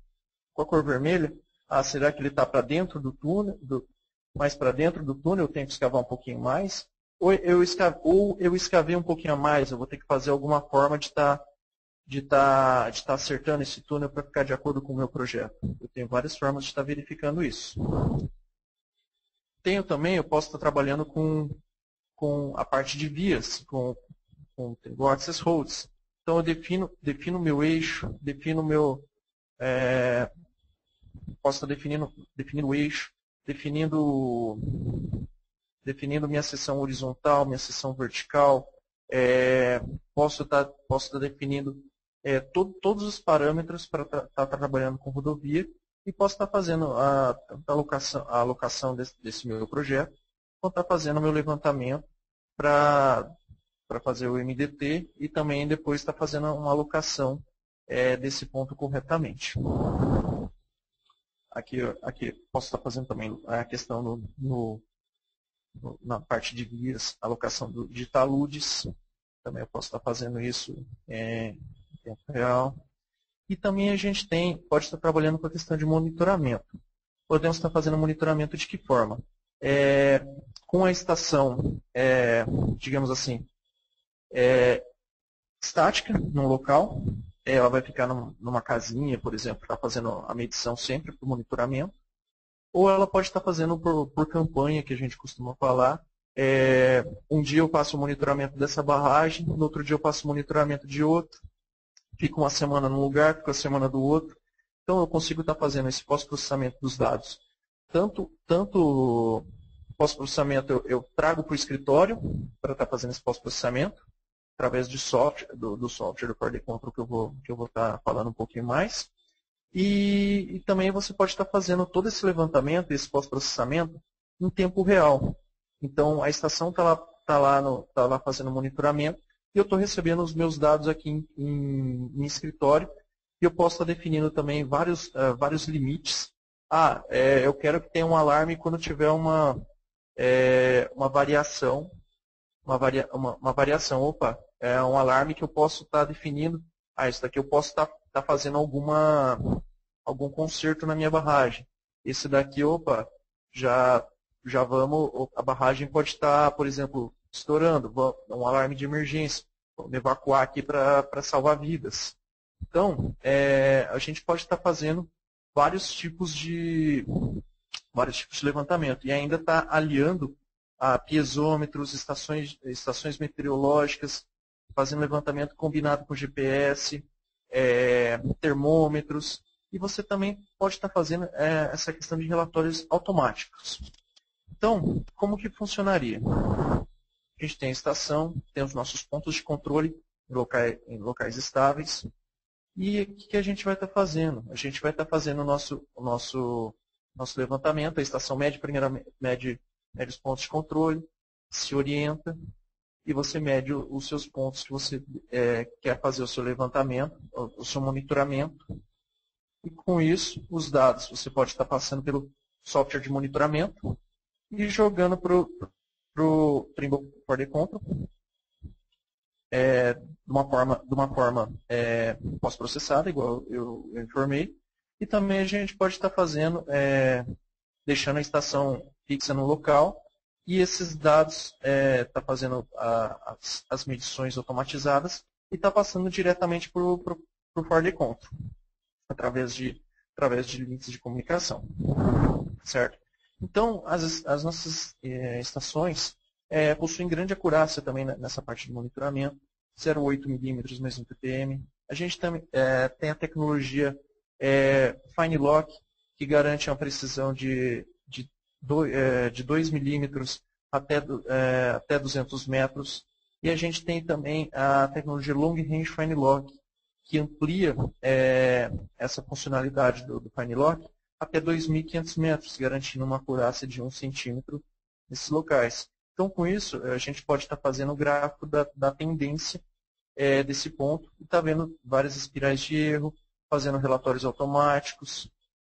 Com a cor vermelha, será que ele está para dentro do túnel, mais para dentro do túnel, eu tenho que escavar um pouquinho mais? Ou eu escavei um pouquinho a mais, eu vou ter que fazer alguma forma de estar acertando esse túnel para ficar de acordo com o meu projeto. Eu tenho várias formas de estar verificando isso. Eu posso estar trabalhando com a parte de vias, com o access roads. Então eu defino o meu eixo, posso estar definindo o eixo, definindo minha seção horizontal, minha seção vertical, posso estar definindo todos os parâmetros para estar trabalhando com rodovia e posso estar fazendo a alocação desse meu projeto, ou estar fazendo o meu levantamento para fazer o MDT e também depois estar fazendo uma alocação desse ponto corretamente. Aqui posso estar fazendo também a questão na parte de vias, alocação de taludes. Também eu posso estar fazendo isso em tempo real. E também a gente pode estar trabalhando com a questão de monitoramento. Podemos estar fazendo monitoramento de que forma? Com a estação, digamos assim, estática no local, ela vai ficar numa casinha, por exemplo, está fazendo a medição sempre para o monitoramento, ou ela pode estar fazendo por campanha, que a gente costuma falar. Um dia eu faço o monitoramento dessa barragem, no outro dia eu faço o monitoramento de outro, fico uma semana num lugar, fico a semana do outro. Então, eu consigo estar fazendo esse pós-processamento dos dados. Tanto pós-processamento eu trago para o escritório para estar fazendo esse pós-processamento, através de software, do software do Power Control que eu vou estar falando um pouquinho mais. E também você pode estar fazendo todo esse levantamento, esse pós-processamento, em tempo real. Então, a estação está lá fazendo monitoramento e eu estou recebendo os meus dados aqui em escritório e eu posso estar definindo também vários limites. Eu quero que tenha um alarme quando tiver uma variação. Uma variação. Opa, é um alarme que eu posso estar definindo. Isso daqui eu posso estar fazendo algum conserto na minha barragem. Esse daqui, opa, já vamos, a barragem pode estar, por exemplo, estourando, um alarme de emergência, vamos evacuar aqui para salvar vidas. Então, a gente pode estar fazendo vários tipos de levantamento e ainda está aliando a piezômetros, estações meteorológicas, fazendo levantamento combinado com GPS, termômetros, e você também pode estar fazendo essa questão de relatórios automáticos. Então, como que funcionaria? A gente tem a estação, tem os nossos pontos de controle em locais estáveis, e o que a gente vai estar fazendo? A gente vai estar fazendo o nosso levantamento, a estação mede os pontos de controle, se orienta, e você mede os seus pontos que você quer fazer o seu levantamento, o seu monitoramento. E com isso, os dados você pode estar passando pelo software de monitoramento e jogando para o Trimble Power Control de uma forma pós-processada, igual eu informei. E também a gente pode estar fazendo, deixando a estação fixa no local, e esses dados está fazendo as medições automatizadas e está passando diretamente para o Power Control, através de links de comunicação. Certo? Então, as nossas estações possuem grande acurácia também nessa parte de monitoramento, 0,8 milímetros mais um ppm. A gente também tem a tecnologia Fine Lock, que garante uma precisão de 2 milímetros até 200 metros. E a gente tem também a tecnologia Long Range Fine Lock, que amplia essa funcionalidade do Fine Lock até 2.500 metros, garantindo uma acurácia de 1 centímetro nesses locais. Então, com isso, a gente pode estar fazendo o gráfico da tendência desse ponto e está vendo várias espirais de erro, fazendo relatórios automáticos,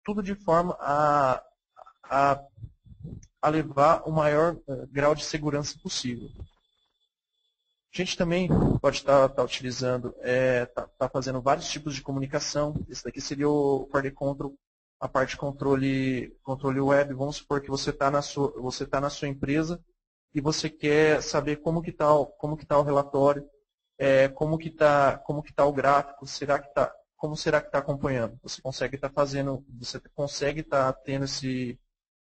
tudo de forma a levar o maior grau de segurança possível. A gente também pode estar utilizando, está fazendo vários tipos de comunicação. Esse daqui seria o Power Control, a parte de controle web. Vamos supor que você está na sua empresa e você quer saber como que tá o relatório, como que tá o gráfico, como será que está acompanhando? Você consegue estar tendo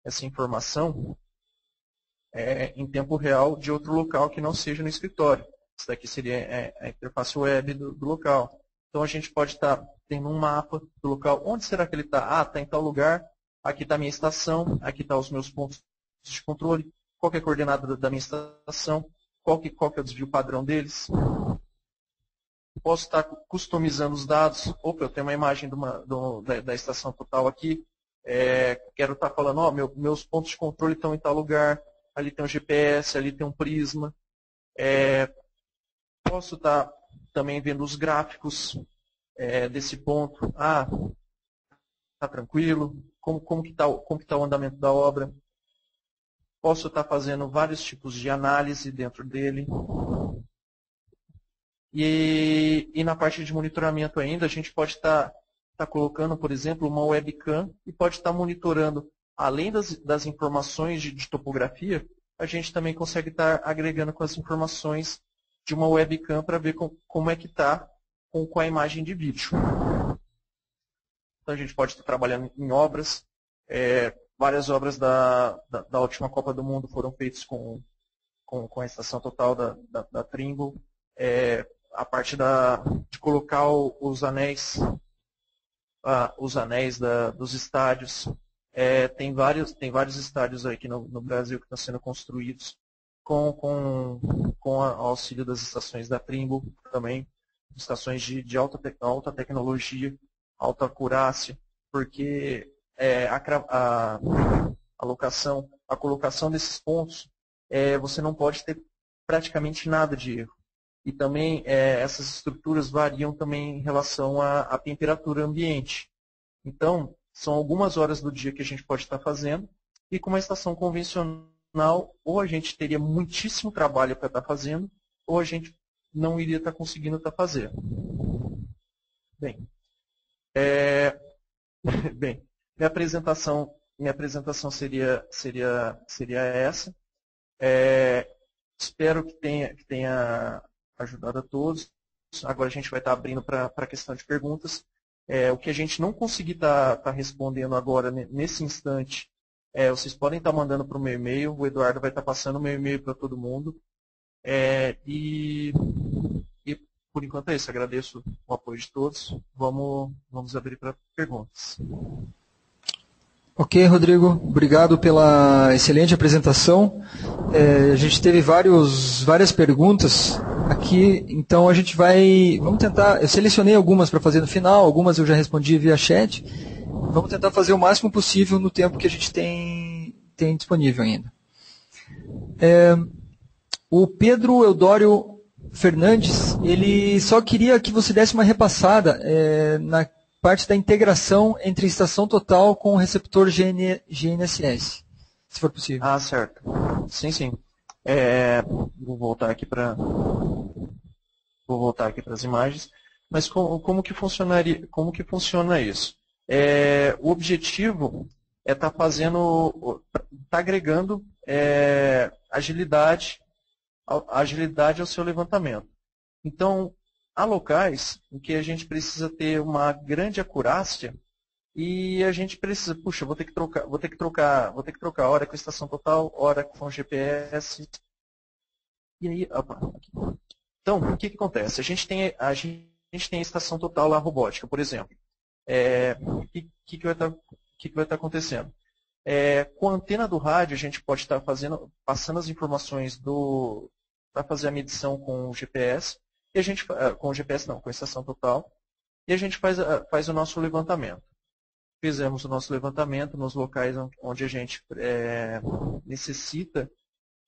essa informação em tempo real de outro local que não seja no escritório. Isso daqui seria a interface web do local. Então a gente pode estar tendo um mapa do local. Onde será que ele está? Está em tal lugar. Aqui está a minha estação. Aqui estão os meus pontos de controle. Qual que é a coordenada da minha estação? Qual que é o desvio padrão deles? Posso estar customizando os dados. Opa, eu tenho uma imagem da estação total aqui. Quero estar falando, meus pontos de controle estão em tal lugar. Ali tem um GPS, ali tem um prisma. Posso estar também vendo os gráficos desse ponto. Está tranquilo. Como que está o andamento da obra? Posso estar fazendo vários tipos de análise dentro dele. E na parte de monitoramento ainda, a gente pode estar colocando, por exemplo, uma webcam e pode estar monitorando, além das informações de topografia, a gente também consegue estar agregando com as informações de uma webcam para ver como é que está com a imagem de vídeo. Então a gente pode estar trabalhando em obras. Várias obras da última Copa do Mundo foram feitas com a estação total da Trimble. A parte de colocar os anéis os anéis dos estádios. Tem vários estádios aqui no Brasil que estão sendo construídos com o auxílio das estações da Trimble também, estações de alta tecnologia, alta acurácia, porque a colocação desses pontos, você não pode ter praticamente nada de erro. E também essas estruturas variam também em relação à temperatura ambiente. Então, são algumas horas do dia que a gente pode estar fazendo, e com uma estação convencional, ou a gente teria muitíssimo trabalho para estar fazendo, ou a gente não iria estar conseguindo estar fazendo. Bem, bem, minha apresentação seria essa. Espero que tenha ajudado a todos. Agora a gente vai estar abrindo para a questão de perguntas. O que a gente não conseguir estar respondendo agora, nesse instante, vocês podem estar mandando para o meu e-mail. O Eduardo vai estar passando o meu e-mail para todo mundo. E por enquanto é isso. Agradeço o apoio de todos. Vamos abrir para perguntas. Ok, Rodrigo. Obrigado pela excelente apresentação. A gente teve várias perguntas aqui, então a gente vamos tentar, eu selecionei algumas para fazer no final, algumas eu já respondi via chat. Vamos tentar fazer o máximo possível no tempo que a gente tem disponível ainda. O Pedro Eudório Fernandes, ele só queria que você desse uma repassada na parte da integração entre estação total com o receptor GNSS, se for possível. Ah, certo. Sim. Vou voltar aqui para as imagens. Mas como que funciona isso? O objetivo é estar agregando agilidade ao seu levantamento. Então, há locais em que a gente precisa ter uma grande acurácia e a gente precisa, puxa, vou ter que trocar hora com a estação total, hora com o GPS. E aí, aqui. Então, o que acontece? A gente tem a estação total lá robótica, por exemplo. O que vai estar acontecendo? Com a antena do rádio, a gente pode estar passando as informações para fazer a medição com o GPS. E a gente, com o GPS não, com a estação total, e a gente faz o nosso levantamento. Fizemos o nosso levantamento nos locais onde a gente necessita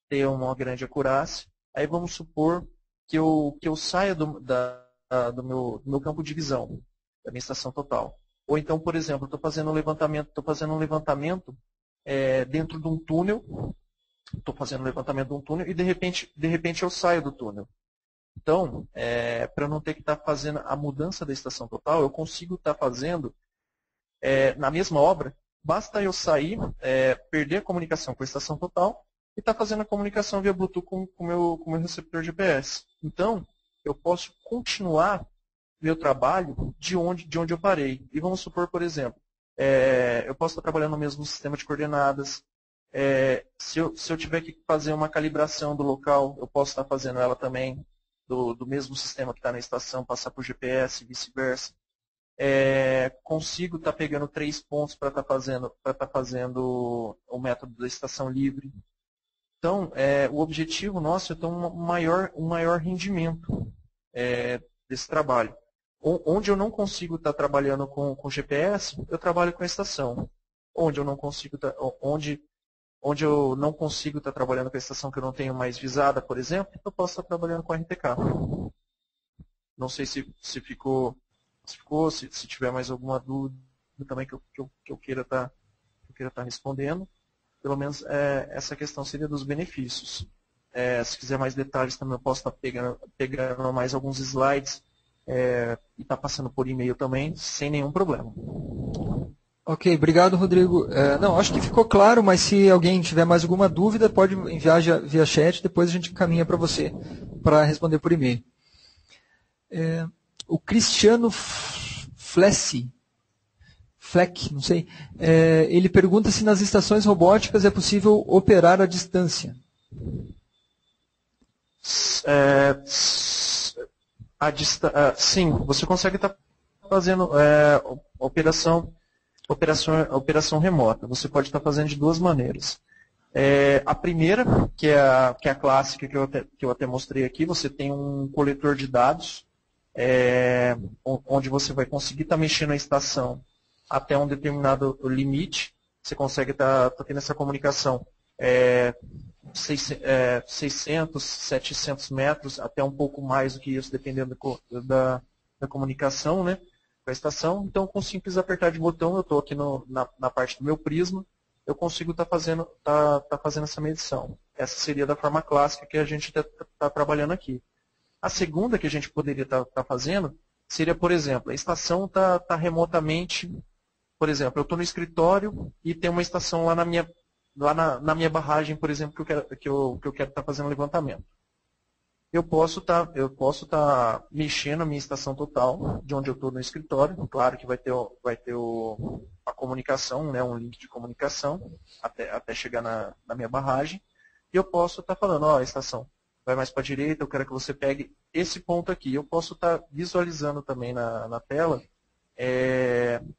ter uma grande acurácia. Aí vamos supor que eu saia do meu campo de visão, da minha estação total. Ou então, por exemplo, estou fazendo um levantamento dentro de um túnel, e de repente eu saio do túnel. Então, para eu não ter que estar fazendo a mudança da estação total, eu consigo estar fazendo na mesma obra, basta eu sair, perder a comunicação com a estação total e estar fazendo a comunicação via Bluetooth com o meu receptor GPS. Então, eu posso continuar meu trabalho de onde eu parei. E vamos supor, por exemplo, eu posso estar trabalhando no mesmo sistema de coordenadas. Se eu tiver que fazer uma calibração do local, eu posso estar fazendo ela também do mesmo sistema que está na estação, passar por GPS e vice-versa. Consigo estar pegando 3 pontos para estar fazendo o método da estação livre. Então, o objetivo nosso é ter um maior rendimento desse trabalho. Onde eu não consigo estar trabalhando com GPS, eu trabalho com a estação. Onde eu não consigo estar trabalhando com a estação que eu não tenho mais visada, por exemplo, eu posso estar trabalhando com a RTK. Não sei se ficou, se tiver mais alguma dúvida também que eu queira estar respondendo. Pelo menos essa questão seria dos benefícios. Se quiser mais detalhes também eu posso estar pegando mais alguns slides e estar passando por e-mail também, sem nenhum problema. Ok, obrigado, Rodrigo. Não, acho que ficou claro, mas se alguém tiver mais alguma dúvida, pode enviar via chat, depois a gente encaminha para você, para responder por e-mail. O Cristiano Fleck, não sei, ele pergunta se nas estações robóticas é possível operar à distância. Sim, você consegue estar fazendo operação remota. Você pode estar fazendo de duas maneiras. A primeira, que é a clássica que eu até mostrei aqui, você tem um coletor de dados, onde você vai conseguir estar mexendo a estação até um determinado limite. Você consegue estar tendo essa comunicação 600, 700 metros, até um pouco mais do que isso, dependendo da comunicação, né, com a estação. Então, com simples apertar de botão, eu estou aqui na parte do meu prisma, eu consigo estar fazendo essa medição. Essa seria da forma clássica que a gente está trabalhando aqui. A segunda que a gente poderia estar fazendo seria, por exemplo, a estação está remotamente, por exemplo, eu estou no escritório e tem uma estação lá na minha barragem, por exemplo, que eu quero estar fazendo levantamento. Eu posso estar mexendo a minha estação total, de onde eu estou no escritório. Claro que vai ter a comunicação, né, um link de comunicação, até chegar na minha barragem. E eu posso estar falando, a estação vai mais para a direita, eu quero que você pegue esse ponto aqui. Eu posso estar visualizando também na tela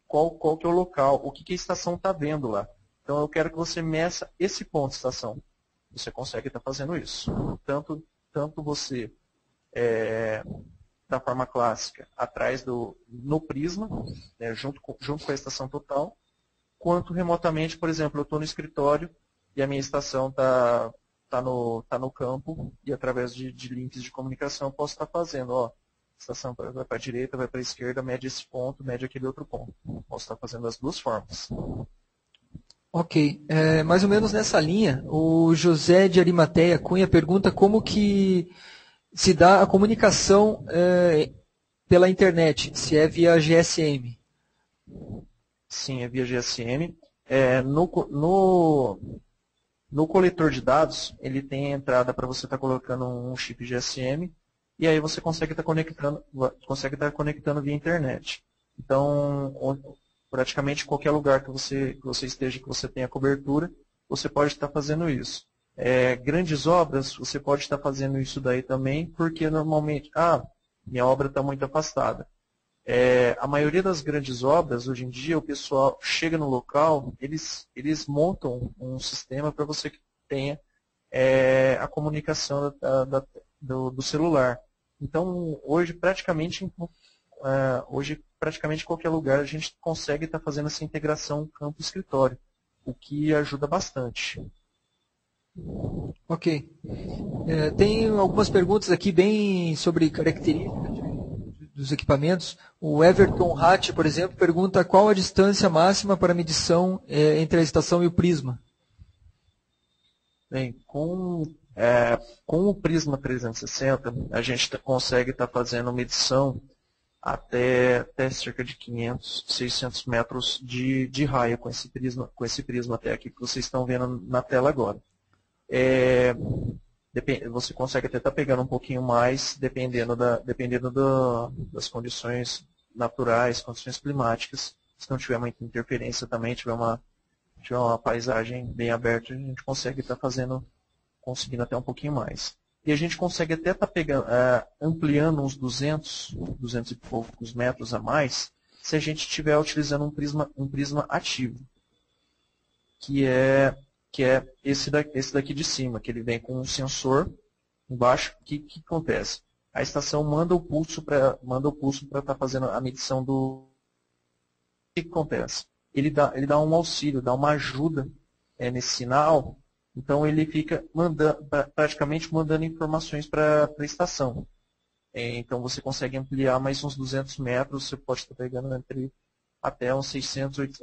qual que é o local, o que a estação está vendo lá. Então eu quero que você meça esse ponto de estação. Você consegue estar fazendo isso. Tanto você, da forma clássica, atrás no prisma, né, junto com a estação total, quanto remotamente, por exemplo, eu estou no escritório e a minha estação está no campo e através de links de comunicação eu posso estar fazendo, a estação vai para a direita, vai para a esquerda, mede esse ponto, mede aquele outro ponto. Posso estar fazendo das duas formas. Ok, mais ou menos nessa linha, o José de Arimateia Cunha pergunta como que se dá a comunicação pela internet, se é via GSM. Sim, é via GSM. No coletor de dados, ele tem a entrada para você estar colocando um chip GSM, e aí você consegue estar conectando via internet. Então, praticamente qualquer lugar que você esteja, que você tenha cobertura, você pode estar fazendo isso. Grandes obras, você pode estar fazendo isso daí também, porque normalmente, minha obra está muito afastada. A maioria das grandes obras, hoje em dia, o pessoal chega no local, eles montam um sistema para você que tenha a comunicação do celular. Então, hoje, praticamente qualquer lugar a gente consegue estar fazendo essa integração campo-escritório, o que ajuda bastante. Ok. Tem algumas perguntas aqui bem sobre características dos equipamentos. O Everton Hatt, por exemplo, pergunta qual a distância máxima para medição entre a estação e o prisma. Bem, com o Prisma 360, a gente consegue estar fazendo medição até cerca de 500, 600 metros de raio com esse prisma até aqui que vocês estão vendo na tela agora. Você consegue até estar pegando um pouquinho mais, dependendo das condições naturais, condições climáticas. Se não tiver muita interferência também, tiver uma paisagem bem aberta, a gente consegue estar conseguindo até um pouquinho mais. E a gente consegue até estar ampliando uns 200 e poucos metros a mais, se a gente estiver utilizando um prisma ativo, que é esse daqui de cima, que ele vem com um sensor embaixo. O que acontece? A estação manda o pulso para estar fazendo a medição do... O que acontece? Ele dá um auxílio, dá uma ajuda nesse sinal, então ele fica praticamente mandando informações para a estação. Então você consegue ampliar mais uns 200 metros, você pode estar pegando até uns 600,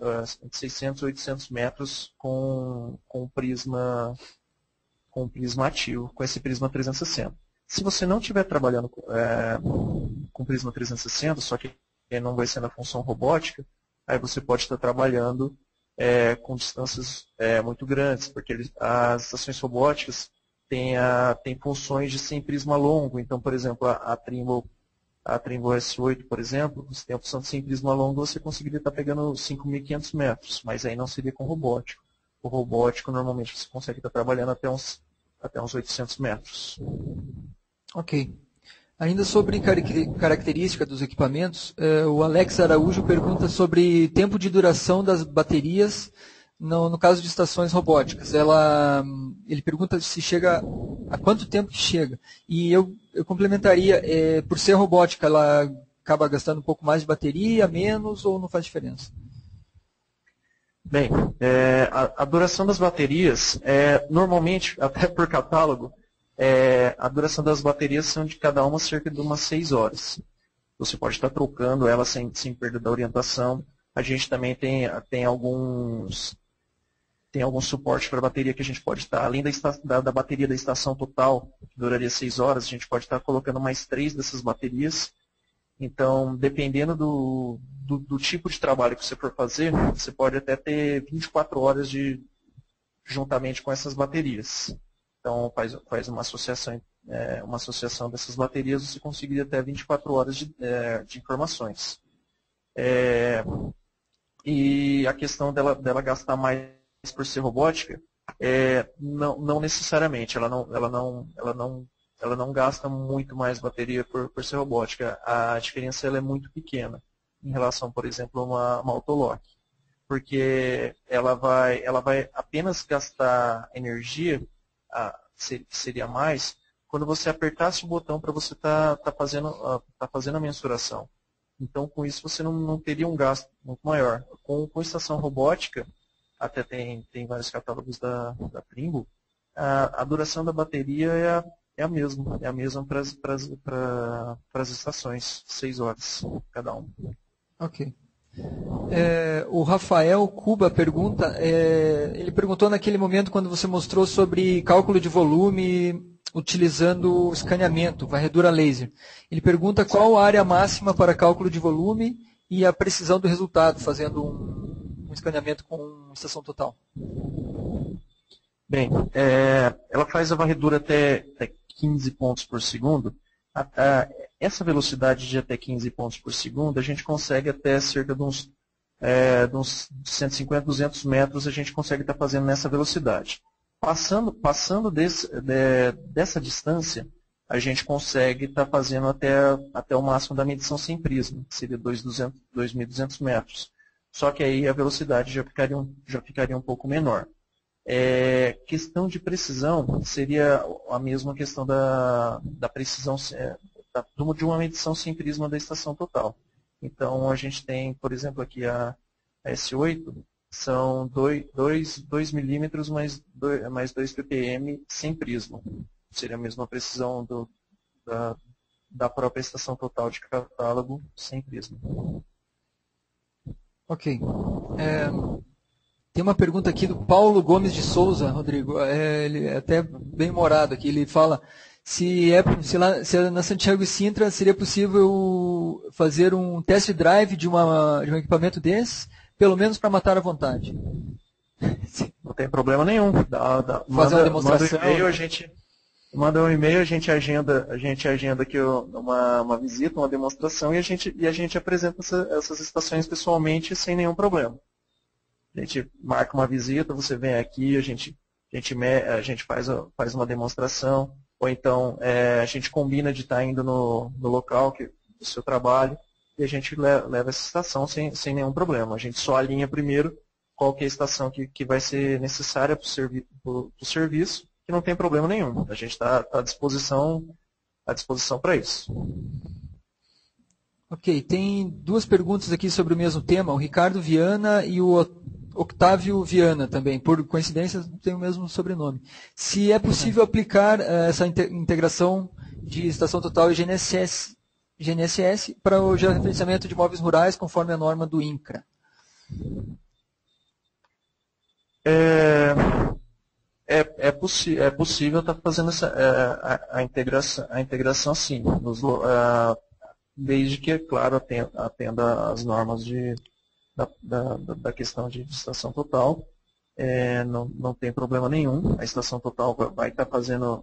800 metros com o prisma ativo, com esse prisma 360. Se você não estiver trabalhando com prisma 360, só que não vai ser na função robótica, aí você pode estar trabalhando com distâncias muito grandes, porque as estações robóticas têm funções de sem prisma longo. Então, por exemplo, a Trimble S8, por exemplo, você tem a opção de sem prisma longo, você conseguiria estar pegando 5.500 metros, mas aí não seria com robótico. O robótico, normalmente, você consegue estar trabalhando até uns 800 metros. Ok. Ainda sobre característica dos equipamentos, o Alex Araújo pergunta sobre tempo de duração das baterias no caso de estações robóticas. Ele pergunta se chega a quanto tempo que chega. E eu complementaria, por ser robótica, ela acaba gastando um pouco mais de bateria, menos, ou não faz diferença? Bem, a duração das baterias, normalmente, até por catálogo, a duração das baterias são de cada uma cerca de umas 6 horas. Você pode estar trocando ela sem perda da orientação. A gente também tem alguns suporte para bateria que a gente pode estar, além da bateria da estação total, que duraria 6 horas, a gente pode estar colocando mais 3 dessas baterias. Então, dependendo do tipo de trabalho que você for fazer, você pode até ter 24 horas juntamente com essas baterias. Então, faz uma associação dessas baterias, você conseguiria até 24 horas de informações. E a questão dela gastar mais por ser robótica, não necessariamente, ela não gasta muito mais bateria por ser robótica. A diferença ela é muito pequena em relação, por exemplo, a uma Autolock. Porque ela vai apenas gastar energia, que seria mais, quando você apertasse o botão para você tá fazendo a mensuração. Então, com isso, você não teria um gasto muito maior. Com estação robótica, até tem vários catálogos da Trimble, a duração da bateria é a mesma para as estações, 6 horas cada uma. Ok. O Rafael Cuba pergunta, ele perguntou naquele momento quando você mostrou sobre cálculo de volume utilizando escaneamento, varredura laser. Ele pergunta qual a área máxima para cálculo de volume e a precisão do resultado, fazendo um escaneamento com estação total. Bem, ela faz a varredura até 15 pontos por segundo. Essa velocidade de até 15 pontos por segundo, a gente consegue até cerca de uns 150, 200 metros, a gente consegue estar fazendo nessa velocidade. Passando dessa distância, a gente consegue estar fazendo até o máximo da medição sem prisma, que seria 2.200 metros. Só que aí a velocidade já ficaria um pouco menor. Questão de precisão seria a mesma questão da precisão de uma medição sem prisma da estação total. Então, a gente tem, por exemplo, aqui a S8, são 2 milímetros mais 2 ppm sem prisma. Seria a mesma precisão da própria estação total de catálogo sem prisma. Ok. Tem uma pergunta aqui do Paulo Gomes de Souza, Rodrigo. Ele é até bem humorado aqui. Ele fala se na Santiago e Sintra seria possível fazer um test drive de um equipamento desses, pelo menos para matar à vontade. Não tem problema nenhum. Fazer uma demonstração. Manda um e-mail, a gente agenda aqui uma visita, uma demonstração e a gente apresenta essas estações pessoalmente sem nenhum problema. A gente marca uma visita, você vem aqui, a gente faz uma demonstração, ou então a gente combina de estar indo no local do seu trabalho e a gente leva essa estação sem nenhum problema. A gente só alinha primeiro qual que é a estação que vai ser necessária para o serviço, que não tem problema nenhum. A gente está à disposição para isso. Ok, tem duas perguntas aqui sobre o mesmo tema, o Ricardo Viana e o Octávio Viana também, por coincidência tem o mesmo sobrenome. Se é possível aplicar essa integração de estação total e GNSS para o georreferenciamento de imóveis rurais conforme a norma do INCRA. É possível estar fazendo a integração sim, desde que, é claro, atenda às normas da questão de estação total. Não tem problema nenhum. A estação total vai estar fazendo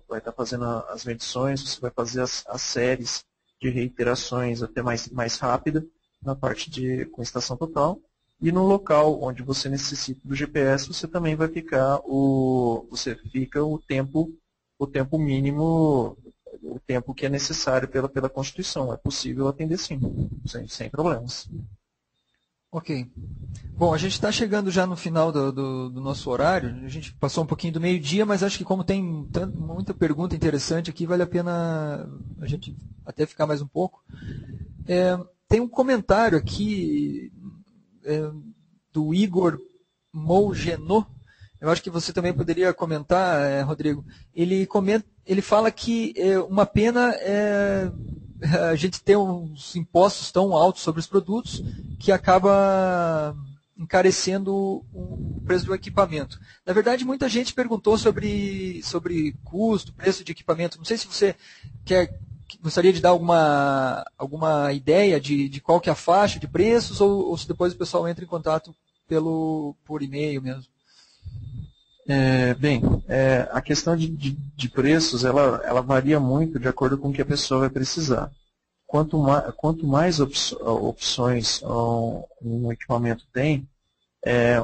as medições, você vai fazer as séries de reiterações até mais rápida na parte com estação total. E no local onde você necessita do GPS, você também vai fica o tempo mínimo o tempo que é necessário pela Constituição. É possível atender sim, sem problemas. Ok. Bom, a gente está chegando já no final do nosso horário. A gente passou um pouquinho do meio-dia, mas acho que como tem muita pergunta interessante aqui, vale a pena a gente até ficar mais um pouco. Tem um comentário aqui do Igor Mougenot. Eu acho que você também poderia comentar, Rodrigo. Ele fala que uma pena a gente ter uns impostos tão altos sobre os produtos que acaba encarecendo o preço do equipamento. Na verdade, muita gente perguntou sobre custo, preço de equipamento. Não sei se você gostaria de dar alguma ideia de qual que é a faixa de preços ou se depois o pessoal entra em contato por e-mail mesmo. A questão de preços, ela varia muito de acordo com o que a pessoa vai precisar. Quanto mais opções um equipamento tem,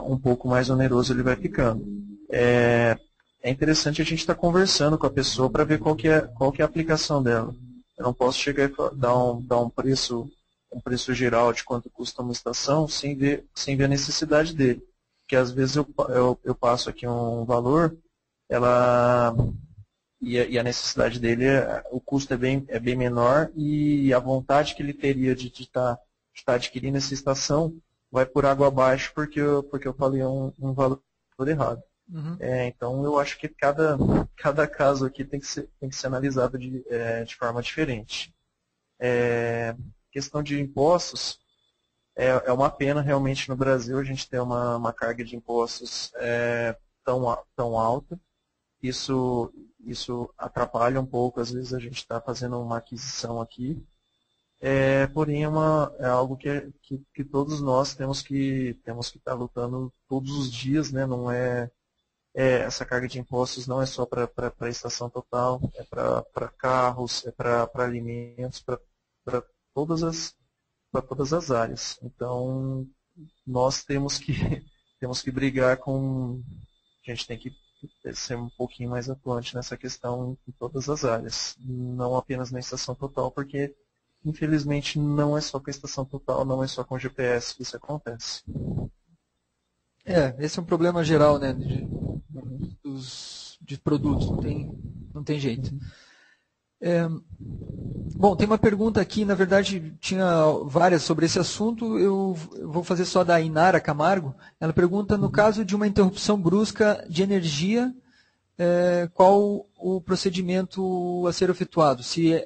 um pouco mais oneroso ele vai ficando. É interessante a gente estar conversando com a pessoa para ver qual que é a aplicação dela. Eu não posso chegar e dar um preço geral de quanto custa uma estação sem ver a necessidade dele. Porque às vezes eu passo aqui um valor, e a necessidade dele, o custo é bem menor e a vontade que ele teria de estar adquirindo essa estação vai por água abaixo porque eu falei um valor errado. Uhum. Então eu acho que cada caso aqui tem que ser analisado de forma diferente. Questão de impostos, é uma pena realmente no Brasil a gente ter uma carga de impostos tão alta. Isso atrapalha um pouco, às vezes a gente está fazendo uma aquisição aqui. Porém é algo que todos nós temos que estar lutando todos os dias, né? Não essa carga de impostos não é só para a estação total, é para carros, é para alimentos, para todas as áreas. Então, nós temos que brigar a gente tem que ser um pouquinho mais atuante nessa questão em todas as áreas, não apenas na estação total, porque, infelizmente, não é só com a estação total, não é só com o GPS que isso acontece. Esse é um problema geral, né, de produtos, não tem jeito. Bom, tem uma pergunta aqui, na verdade tinha várias sobre esse assunto, eu vou fazer só da Inara Camargo. Ela pergunta, no caso de uma interrupção brusca de energia, qual o procedimento a ser efetuado? Se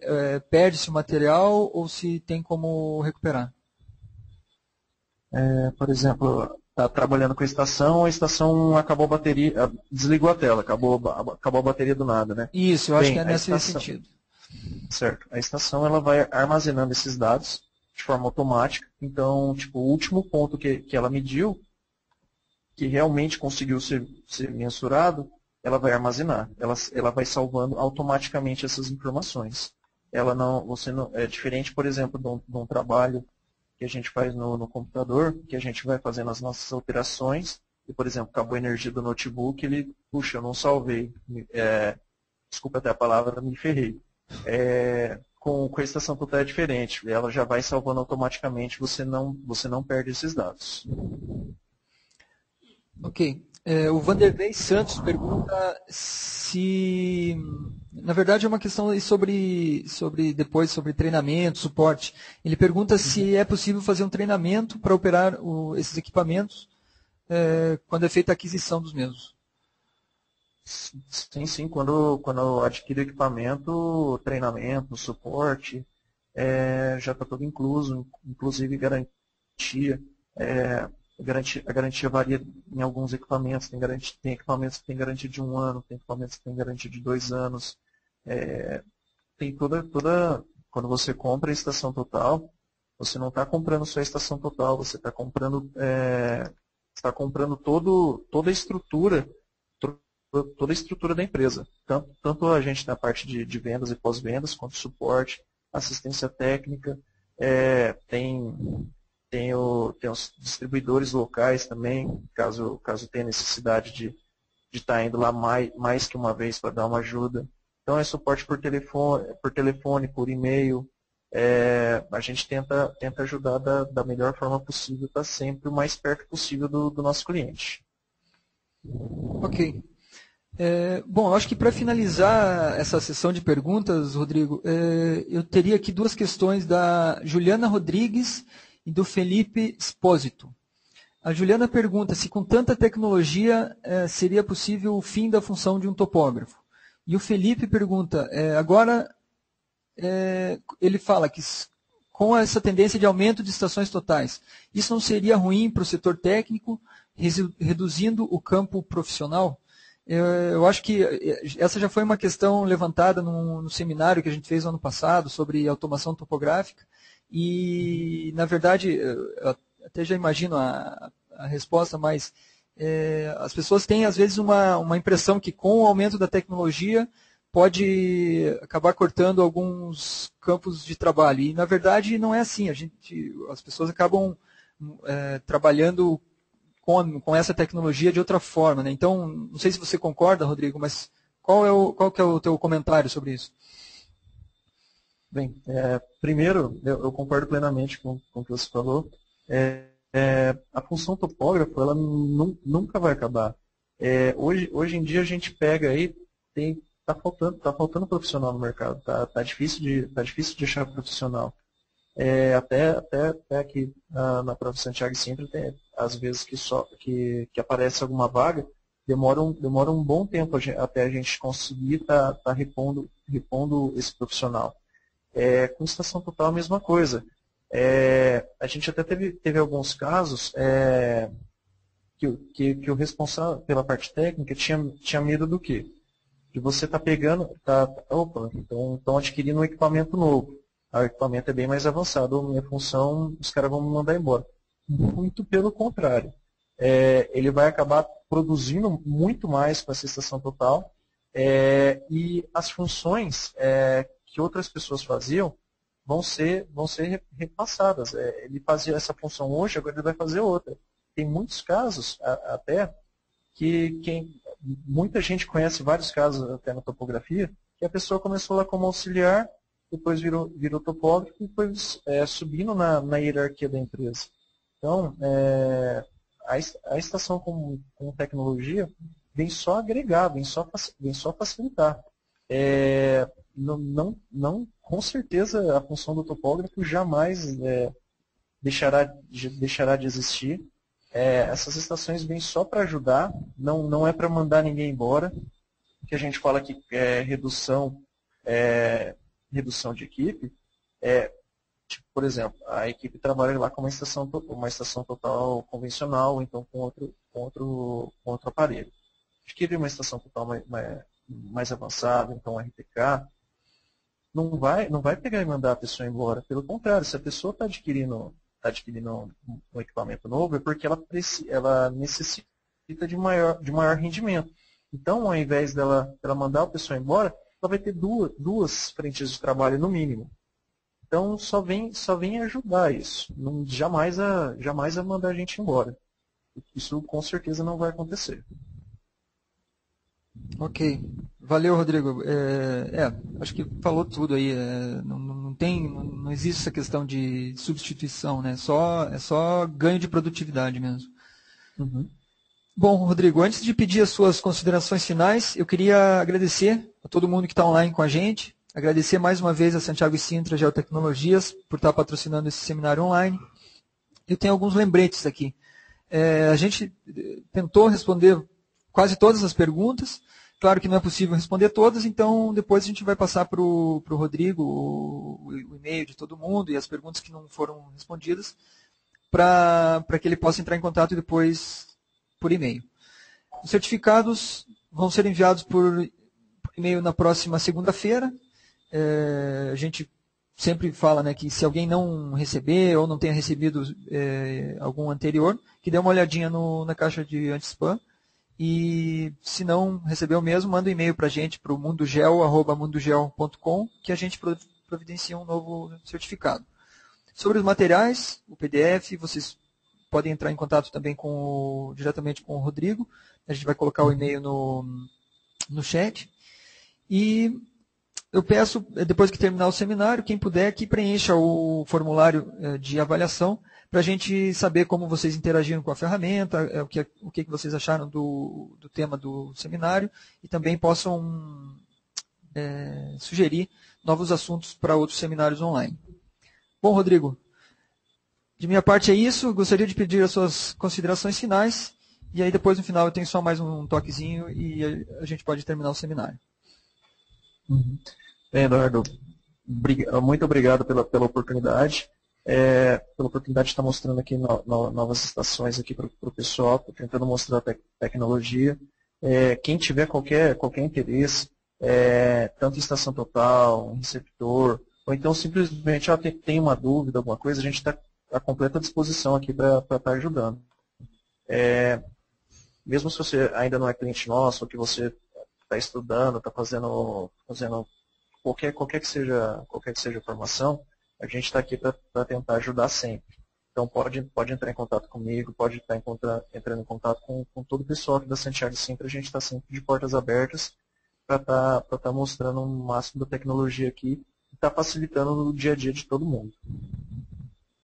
perde-se o material ou se tem como recuperar? Por exemplo, está trabalhando com a estação acabou a bateria, desligou a tela, acabou a bateria do nada, né? Isso, eu acho que é nesse sentido. Certo. A estação ela vai armazenando esses dados de forma automática. Então, o último ponto que ela mediu, que realmente conseguiu ser mensurado, ela vai armazenar. Ela vai salvando automaticamente essas informações. É diferente, por exemplo, de um trabalho que a gente faz no computador, que a gente vai fazendo as nossas alterações, e, por exemplo, acabou a energia do notebook, eu não salvei. Desculpa até a palavra, me ferrei. Com a estação total é diferente, ela já vai salvando automaticamente, você não perde esses dados. Ok. O Vanderlei Santos pergunta se, na verdade é uma questão sobre treinamento, suporte. Ele pergunta se é possível fazer um treinamento para operar esses equipamentos quando é feita a aquisição dos mesmos. Sim. Quando eu adquiro equipamento, treinamento, suporte, já está tudo incluso, inclusive garantia. A garantia varia em alguns equipamentos, tem equipamentos que têm garantia de 1 ano, tem equipamentos que têm garantia de 2 anos. Tem quando você compra a estação total, você não está comprando só a estação total, você está comprando toda a estrutura da empresa. Tanto a gente na parte de vendas e pós-vendas, quanto suporte, assistência técnica, tem os distribuidores locais também, caso tenha necessidade de estar indo lá mais que uma vez para dar uma ajuda. Então é suporte por telefone, por e-mail. A gente tenta ajudar da melhor forma possível, estar sempre o mais perto possível do nosso cliente. Ok. Bom, eu acho que para finalizar essa sessão de perguntas, Rodrigo, eu teria aqui duas questões da Juliana Rodrigues e do Felipe Espósito. A Juliana pergunta se com tanta tecnologia seria possível o fim da função de um topógrafo. E o Felipe pergunta, agora ele fala que com essa tendência de aumento de estações totais, isso não seria ruim para o setor técnico, reduzindo o campo profissional? Eu acho que essa já foi uma questão levantada no seminário que a gente fez no ano passado sobre automação topográfica e, na verdade, eu até já imagino a resposta, mas as pessoas têm, às vezes, uma impressão que com o aumento da tecnologia pode acabar cortando alguns campos de trabalho. E, na verdade, não é assim. As pessoas acabam trabalhando com essa tecnologia de outra forma, né? Então, não sei se você concorda, Rodrigo, mas qual que é o teu comentário sobre isso? Bem, primeiro, eu concordo plenamente com o que você falou. A função topógrafo, ela nunca vai acabar. Hoje em dia a gente pega aí, tá faltando profissional no mercado, tá difícil de achar profissional. Até aqui na Prova Santiago Sintra, às vezes que aparece alguma vaga, demora um bom tempo até a gente conseguir tá repondo esse profissional. Com estação total a mesma coisa. A gente até teve alguns casos que o responsável pela parte técnica tinha medo do quê? De você estar pegando, estão adquirindo um equipamento novo. O equipamento é bem mais avançado, a minha função, os caras vão me mandar embora. Muito pelo contrário. Ele vai acabar produzindo muito mais com essa estação total e as funções que outras pessoas faziam vão ser repassadas. Ele fazia essa função hoje, agora ele vai fazer outra. Tem muitos casos até que muita gente conhece vários casos até na topografia, que a pessoa começou lá como auxiliar, depois virou topógrafo e depois subindo na hierarquia da empresa. Então, a estação com tecnologia vem só agregar, vem só facilitar. Com certeza a função do topógrafo jamais deixará de existir. Essas estações vêm só para ajudar, não é para mandar ninguém embora. Que a gente fala que redução de equipe, tipo, por exemplo, a equipe trabalha lá com uma estação total convencional, ou então com outro aparelho. Adquirir uma estação total mais avançada, então RTK, não vai pegar e mandar a pessoa embora. Pelo contrário, se a pessoa está adquirindo um equipamento novo, é porque ela necessita de maior rendimento. Então, ao invés dela mandar a pessoa embora, ela vai ter duas frentes de trabalho no mínimo. Então, só vem ajudar isso. Jamais a mandar a gente embora. Isso com certeza não vai acontecer. Ok. Valeu, Rodrigo. Acho que falou tudo aí. Não existe essa questão de substituição, né? É só ganho de produtividade mesmo. Uhum. Bom, Rodrigo, antes de pedir as suas considerações finais, eu queria agradecer a todo mundo que está online com a gente, agradecer mais uma vez a Santiago Sintra Geotecnologias por estar patrocinando esse seminário online. Eu tenho alguns lembretes aqui. A gente tentou responder quase todas as perguntas. Claro que não é possível responder todas, então depois a gente vai passar para o Rodrigo o e-mail de todo mundo e as perguntas que não foram respondidas para que ele possa entrar em contato depois por e-mail. Os certificados vão ser enviados por e-mail na próxima segunda-feira. A gente sempre fala, né, que se alguém não receber ou não tenha recebido algum anterior, que dê uma olhadinha na caixa de anti-spam. E se não recebeu mesmo, manda um e-mail para a gente, para o mundogel@mundogel.com, que a gente providencia um novo certificado. Sobre os materiais, o PDF, vocês podem entrar em contato também diretamente com o Rodrigo. A gente vai colocar o e-mail no chat. E eu peço, depois que terminar o seminário, quem puder que preencha o formulário de avaliação para a gente saber como vocês interagiram com a ferramenta, o que vocês acharam do tema do seminário e também possam sugerir novos assuntos para outros seminários online. Bom, Rodrigo, de minha parte é isso. Gostaria de pedir as suas considerações finais e aí depois no final eu tenho só mais um toquezinho e a gente pode terminar o seminário. Uhum. Bem, Eduardo, muito obrigado pela oportunidade. Pela oportunidade de estar mostrando aqui novas estações aqui para o pessoal, tentando mostrar a tecnologia. Quem tiver qualquer interesse, tanto em estação total, em receptor, ou então simplesmente tem uma dúvida, alguma coisa, a gente está à completa disposição aqui para estar ajudando. Mesmo se você ainda não é cliente nosso, ou que você está estudando, está fazendo qualquer que seja a formação, a gente está aqui para tentar ajudar sempre. Então pode entrar em contato comigo, pode estar entrando em contato com todo o pessoal aqui da Santiago Sempre. A gente está sempre de portas abertas para estar mostrando o máximo da tecnologia aqui e está facilitando o dia a dia de todo mundo.